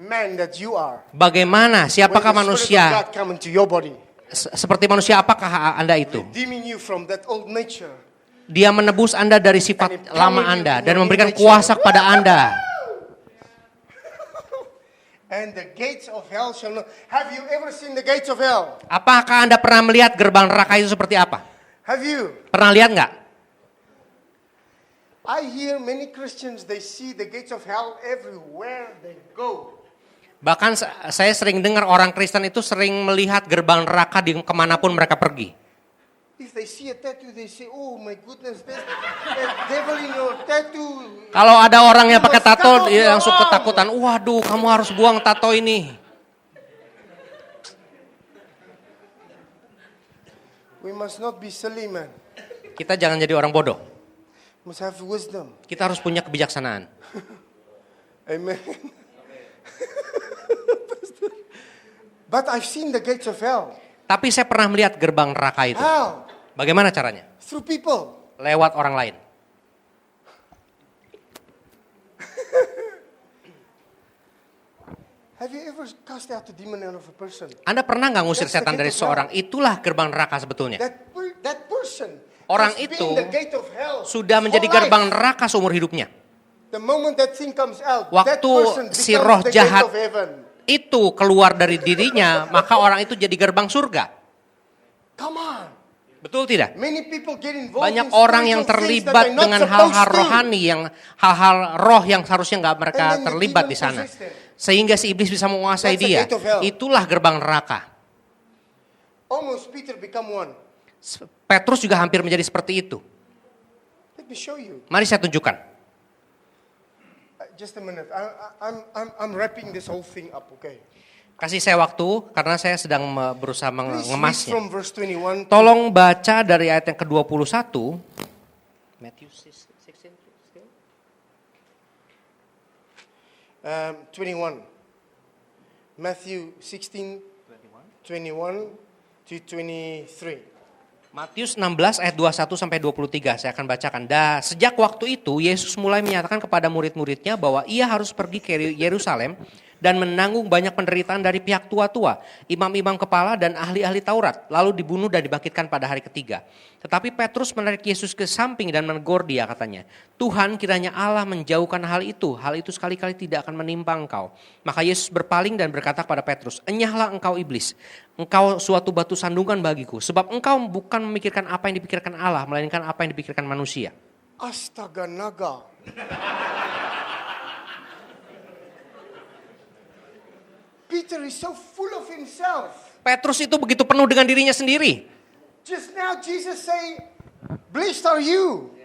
Man that you are. bagaimana, siapakah When the Spirit of manusia, God come into your body, seperti manusia apakah Anda itu. redeeming you from that old nature. Dia menebus Anda dari sifat lama Anda dan memberikan kuasa kepada Anda. And the gates of hell shall not. Have you ever seen the gates of hell? Apakah Anda pernah melihat gerbang neraka itu seperti apa? Have you? Pernah lihat nggak? I hear many Christians, they see the gates of hell everywhere they go. Bahkan saya sering dengar orang Kristen itu sering melihat gerbang neraka di kemanapun mereka pergi. If they see a tattoo, they say, oh my goodness, there's that devil in your tattoo. Kalau ada orang yang pakai Must cut tato, off dia your langsung arm. ketakutan. Waduh, kamu harus buang tato ini. We must not be silly, man. Kita jangan jadi orang bodoh. Must have wisdom. Kita harus punya kebijaksanaan. Amen. But I've seen the gates of hell. Tapi saya pernah melihat gerbang neraka itu. How? Bagaimana caranya? Through people. Lewat orang lain. Have you ever cast out a demon out of a person? Anda pernah nggak ngusir That's the setan gate dari of seorang? Itulah gerbang neraka sebetulnya. That person Orang has itu been the gate of hell Sudah for menjadi life. gerbang neraka seumur hidupnya. The moment that thing comes out, that Waktu person si becomes roh the jahat gate of heaven. itu keluar dari dirinya, maka orang itu jadi gerbang surga. Come on. Betul tidak? Many people get involved Banyak in orang yang spiritual things that terlibat they're not dengan supposed hal-hal to. rohani, yang hal-hal roh yang seharusnya nggak mereka And then the terlibat demon di sana. possess them. Sehingga si iblis bisa menguasai That's the dia. gate of hell. Itulah gerbang neraka. Almost Peter become one. Petrus juga hampir menjadi seperti itu. Let me show you. Mari saya tunjukkan. Just a minute. I'm wrapping this whole thing up, okay? Kasih saya waktu karena saya sedang berusaha Please read mengemasnya. from verse 21. Tolong baca dari ayat yang ke-21. Matthew 16. 21. Matthew 16, 21 to 23. Matius 16 ayat 21 sampai 23 saya akan bacakan. Sejak waktu itu Yesus mulai menyatakan kepada murid-muridnya bahwa ia harus pergi ke Yerusalem dan menanggung banyak penderitaan dari pihak tua-tua, imam-imam kepala dan ahli-ahli Taurat, lalu dibunuh dan dibangkitkan pada hari ketiga. Tetapi Petrus menarik Yesus ke samping dan menegur dia, katanya, Tuhan, kiranya Allah menjauhkan hal itu sekali-kali tidak akan menimpa engkau. Maka Yesus berpaling dan berkata kepada Petrus, enyahlah engkau iblis, engkau suatu batu sandungan bagiku, sebab engkau bukan memikirkan apa yang dipikirkan Allah, melainkan apa yang dipikirkan manusia. Astaga naga. Peter is so full of himself. Petrus itu begitu penuh dengan dirinya sendiri. Just now Jesus say, blessed are you.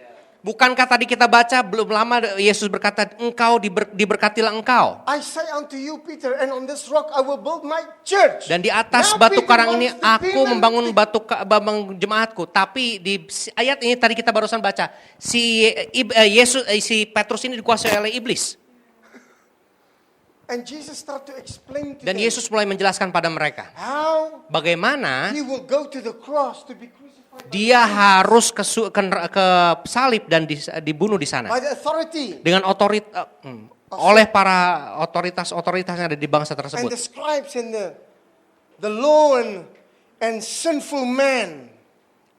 Bukankah tadi kita baca belum lama Yesus berkata, engkau diberkatilah engkau. I say unto you, Peter, and on this rock I will build my church. Dan di atas Now batu Peter karang ini wants to aku build membangun an- bangun jemaatku. Tapi di ayat ini tadi kita barusan baca, si Petrus ini dikuasai oleh iblis. And Jesus start to explain to Dan them Yesus mulai menjelaskan pada mereka how bagaimana he will go to the cross to be crucified dia harus ke salib dan dibunuh di sana by the authority dengan oleh para otoritas yang ada di bangsa and tersebut. the scribes and the law and sinful man.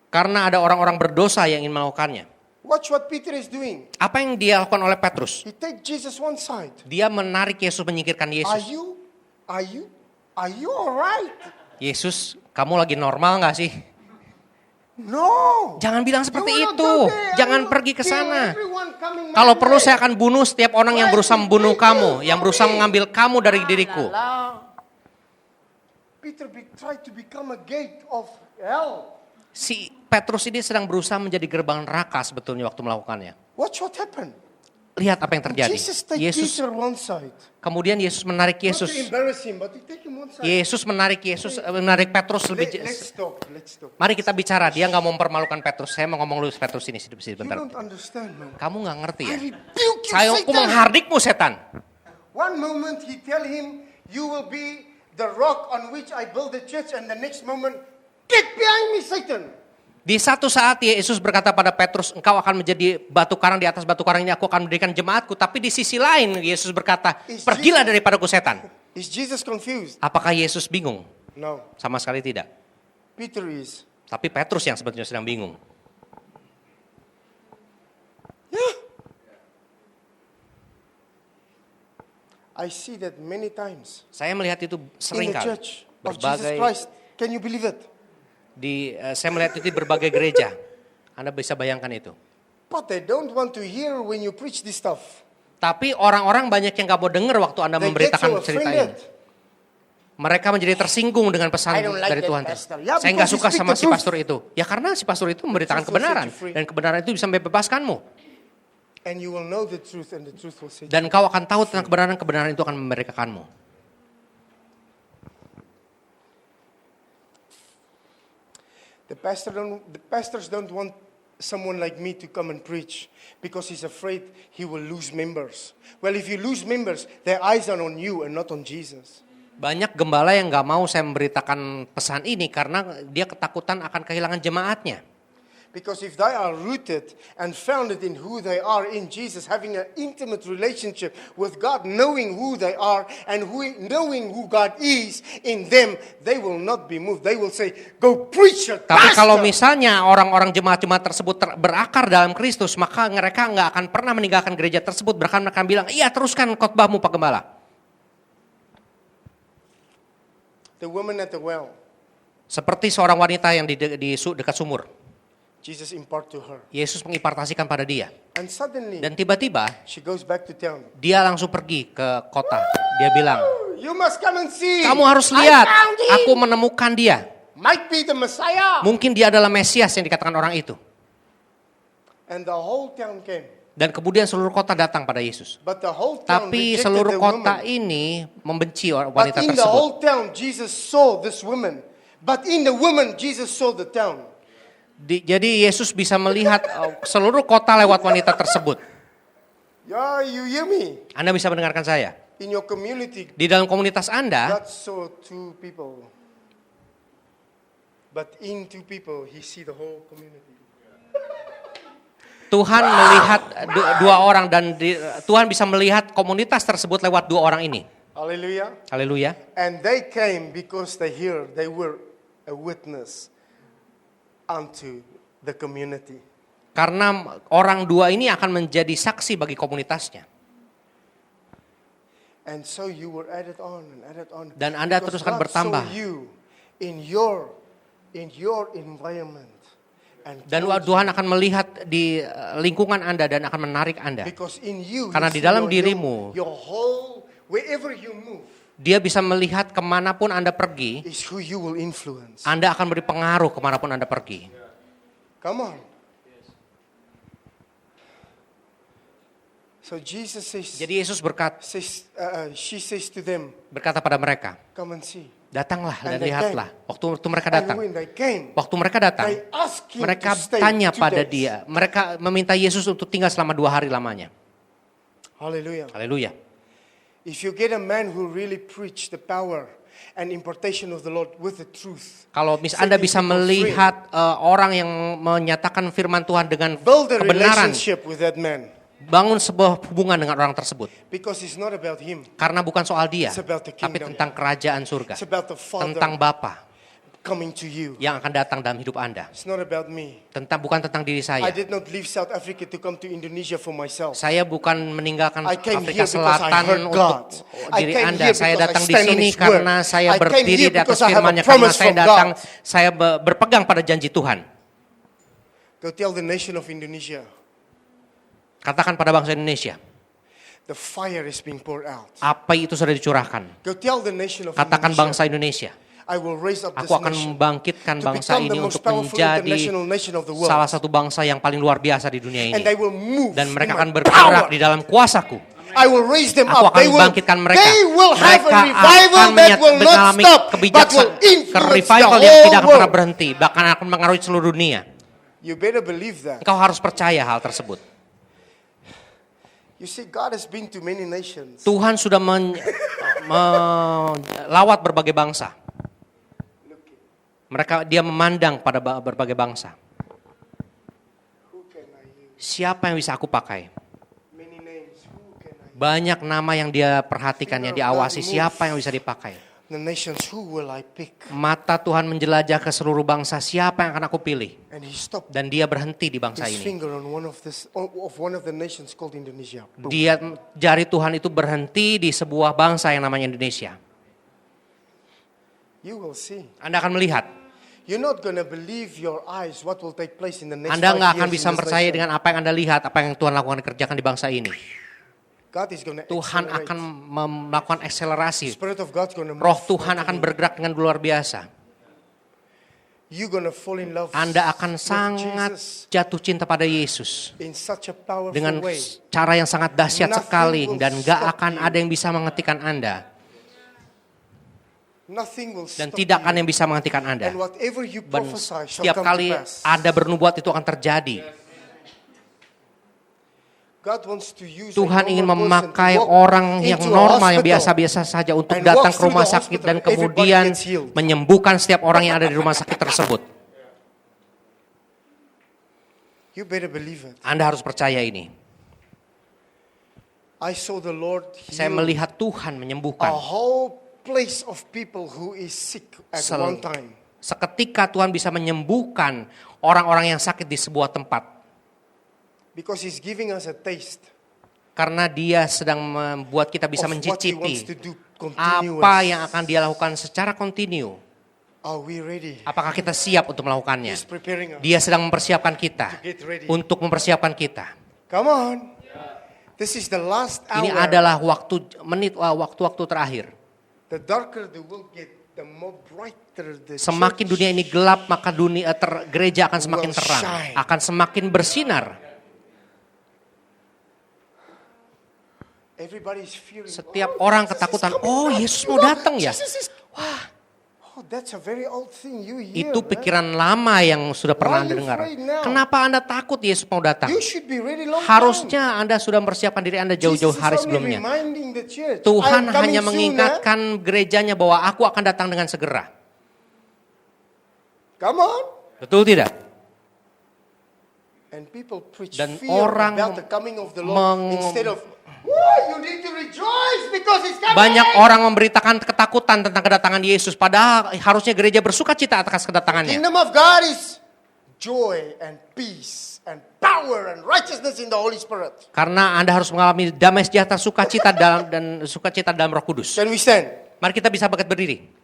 Karena ada orang-orang berdosa yang ingin melakukannya. Watch what Peter is doing. Apa yang dia lakukan oleh Petrus? He take Jesus one side. Dia menarik Yesus, menyingkirkan Are Yesus. you all right? Yesus, kamu lagi normal gak sih? No. Jangan bilang seperti You will not itu. go there. Jangan I will pergi ke kill sana. everyone coming my Kalau perlu way. saya akan bunuh setiap orang yang berusaha membunuh kamu, yang berusaha mengambil kamu dari diriku. Peter tried to become a gate of hell. Si Petrus ini sedang berusaha menjadi gerbang neraka sebetulnya waktu melakukannya. Watch what happened. Lihat apa yang terjadi. Jesus take Yesus, Peter one side. kemudian Yesus menarik Not to Yesus. embarrass him, but he take him one side. Menarik Petrus lebih. Let's talk. Mari kita bicara. Dia nggak mau mempermalukan Petrus. Saya mau ngomong dulu Petrus ini You sebentar. don't understand, man. Kamu nggak ngerti I ya? rebuke you, Aku Satan. menghardikmu setan. One moment he tell him, you will be the rock on which I build the church, and the next moment, get behind me, Satan. Di satu saat Yesus berkata pada Petrus, engkau akan menjadi batu karang, di atas batu karang ini aku akan mendirikan jemaatku. Tapi di sisi lain Yesus berkata, pergilah daripadaku setan. Is Jesus confused? Apakah Yesus bingung? No. Sama sekali tidak. Peter is. Tapi Petrus yang sebetulnya sedang bingung. Yeah. I see that many times Saya melihat itu in sering the kali. church of Jesus Berbagai Christ. Can you believe it? saya melihat itu di berbagai gereja. Anda bisa bayangkan itu. But they don't want to hear when you preach this stuff. Tapi orang-orang banyak yang gak mau dengar waktu Anda They get memberitakan so cerita ini. offended. Mereka menjadi tersinggung dengan pesan I don't like dari that Tuhan. pastor. Yeah, Saya nggak because he suka speak sama the si truth. pastor itu. Ya karena si pastor itu memberitakan The truth will kebenaran. set you free. Dan kebenaran itu bisa membebaskanmu. And you will know the truth, and the truth will set you Dan kau akan tahu tentang kebenaran, kebenaran itu akan memerdekakanmu. The pastors don't want someone like me to come and preach because he's afraid he will lose members. Well, if you lose members, their eyes are on you and not on Jesus. Banyak gembala yang gak mau saya memberitakan pesan ini karena dia ketakutan akan kehilangan jemaatnya. Because if they are rooted and founded in who they are in Jesus, having an intimate relationship with God, knowing who they are and knowing who God is in them, they will not be moved. They will say, go preach it, Tapi pastor. kalau misalnya orang-orang jemaat-jemaat tersebut berakar dalam Kristus, maka mereka nggak akan pernah meninggalkan gereja tersebut. Bahkan mereka bilang, iya teruskan khotbahmu Pak Gembala. The woman at the well, Seperti seorang wanita yang di dekat sumur. Jesus impart to her. Yesus mengipartasikan pada dia. And suddenly, Dan tiba-tiba she goes back to town. dia langsung pergi ke kota. Dia bilang, You must come and see. kamu harus lihat, aku menemukan dia. Might be the Messiah. Mungkin dia adalah Mesias yang dikatakan orang itu. And the whole town came. Dan kemudian seluruh kota datang pada Yesus. But the whole town Tapi rejected seluruh the kota woman. ini membenci But wanita in the tersebut. whole town, Jesus saw this woman. But in the woman, Jesus saw the town. Jadi Yesus bisa melihat seluruh kota lewat wanita tersebut. Yeah, you hear me? Anda bisa mendengarkan saya. In your community, Di dalam komunitas Anda, God saw two people. But in two people, He see the whole community. Tuhan melihat dua orang dan Tuhan bisa melihat komunitas tersebut lewat dua orang ini. Hallelujah. Haleluya. And they came because they were a witness unto the community. Karena orang dua ini akan menjadi saksi bagi komunitasnya. And so you were added on and added on. Dan Anda Because terus akan God bertambah. saw you in your environment. And Dan called Tuhan akan melihat di lingkungan Anda dan akan menarik Anda. Because in you, Karena you di see dalam your dirimu, whole, wherever you move, Dia bisa melihat kemanapun Anda pergi, is who you will influence. Anda akan beri pengaruh kemanapun Anda pergi. Come on. So Jesus says, Jadi Yesus she says to them, berkata pada mereka, come and see. datanglah dan And they lihatlah. Waktu mereka And datang, when they came, waktu mereka datang, they asked him mereka to stay tanya 2 pada days. dia, mereka meminta Yesus untuk tinggal selama 2 hari lamanya. Hallelujah. Haleluya. If you get a man who really preach the power and importation of the Lord with the truth, Kalau Anda bisa melihat orang yang menyatakan firman Tuhan dengan build a kebenaran, relationship with that man. bangun sebuah hubungan dengan orang tersebut. Because it's not about him. Karena bukan soal dia, It's about the tapi kingdom. tentang kerajaan surga. It's about the Tentang Father Bapa coming to you. yang akan datang dalam hidup Anda. It's not about me. Bukan tentang diri I saya. did not leave South Africa to come to Indonesia for myself. Saya bukan meninggalkan I came Afrika here because I Selatan heard untuk God. I diri came Anda. here Saya because I datang di stand on sini His karena word. saya I came berdiri here di atas because I have a firman-Nya, karena promise saya from datang, God. saya berpegang pada janji Tuhan. Go tell the nation of Indonesia, Katakan pada bangsa Indonesia, the fire is being poured out. apa itu sudah dicurahkan. Go tell the nation of Katakan bangsa Indonesia, Indonesia, I will raise up this aku akan nation membangkitkan to bangsa become ini the most untuk powerful menjadi international nation of the world. salah satu bangsa yang paling luar biasa di dunia And ini. they will move Dan mereka in akan my bergerak power. di dalam kuasaku. I will raise them Aku up. akan membangkitkan mereka. They will have Mereka a revival akan that will not mengalami stop, but will influence the revival yang tidak akan whole pernah world. berhenti, bahkan akan mengaruhi seluruh dunia. You better believe that. Engkau harus percaya hal tersebut. You see, God has been to many nations. Tuhan sudah melawat berbagai bangsa. Dia memandang pada berbagai bangsa. Who can I use? Siapa yang bisa aku pakai? Many names. Who can I use? Banyak nama yang dia perhatikan, yang diawasi. Siapa yang bisa dipakai? The nations, who will I pick? Mata Tuhan menjelajah ke seluruh bangsa. Siapa yang akan aku pilih? And he stopped Dan dia berhenti di bangsa his ini. finger on one of the nations called Indonesia. Boom. Jari Tuhan itu berhenti di sebuah bangsa yang namanya Indonesia. You will see. Anda akan melihat. You're not gonna believe your eyes what will take place in the next Anda 5 nggak akan years bisa in this percaya nation. dengan apa yang Anda lihat, apa yang Tuhan lakukan kerjakan di bangsa ini. God is gonna Tuhan accelerate. akan melakukan akselerasi. Spirit of God's gonna move. Roh Tuhan akan bergerak dengan luar biasa. You're gonna fall in love Anda akan with sangat Jesus jatuh cinta pada Yesus in such a powerful dengan way. cara yang sangat dahsyat Nothing sekali, will dan gak stop akan you. ada yang bisa menghentikan Anda, Nothing will dan stop tidak you. akan yang bisa menghentikan Anda. And whatever you Dan prophesy shall setiap come kali to pass. Anda bernubuat itu akan terjadi. God wants to use Tuhan a ingin normal person to memakai walk orang yang into a normal, yang hospital biasa-biasa saja untuk and datang walk ke rumah through the sakit hospital. dan kemudian Everybody gets healed. menyembuhkan setiap orang yang ada di rumah sakit tersebut. You better believe it. Anda harus percaya ini. I saw the Lord Saya heal melihat Tuhan a menyembuhkan. whole place of people who is sick at one time. Seketika Tuhan bisa menyembuhkan orang-orang yang sakit di sebuah tempat. Because He's giving us a taste Karena dia sedang membuat kita bisa of what He wants to mencicipi do continuous. apa yang akan dia lakukan secara kontinu. Are we ready? Apakah kita siap untuk melakukannya? He's preparing us. Dia sedang mempersiapkan kita To get ready. untuk mempersiapkan kita. Come on. This is the last hour. Ini adalah waktu-waktu terakhir. The darker the world get, the more brighter the Semakin church. dunia ini gelap, maka gereja akan semakin Will terang, shine. akan semakin bersinar. Everybody is fearing. Setiap "Oh, orang Jesus is ketakutan, coming oh back. Yesus mau datang ya? Jesus is- Oh, that's a very old thing you hear. Itu man. pikiran lama yang sudah pernah Why Anda you dengar. afraid now? Kenapa Anda takut Yesus mau datang? You should be ready long time. Harusnya Anda sudah mempersiapkan diri Anda jauh-jauh Jesus is hari only sebelumnya. reminding the church, Tuhan "I'm coming hanya soon, mengingatkan gerejanya bahwa aku akan datang dengan segera. Come on. Betul tidak? And people preach Dan fear orang about the coming of the Lord meng- instead of, "Why you need to rejoice because He's coming." Banyak orang memberitakan ketakutan tentang kedatangan Yesus, padahal harusnya gereja bersuka cita atas kedatangannya. Kingdom of God is joy and peace and power and righteousness in the Holy Spirit. Karena Anda harus mengalami damai sejahtera, sukacita dalam Roh Kudus. Can we stand? Mari kita bisa bangkit berdiri.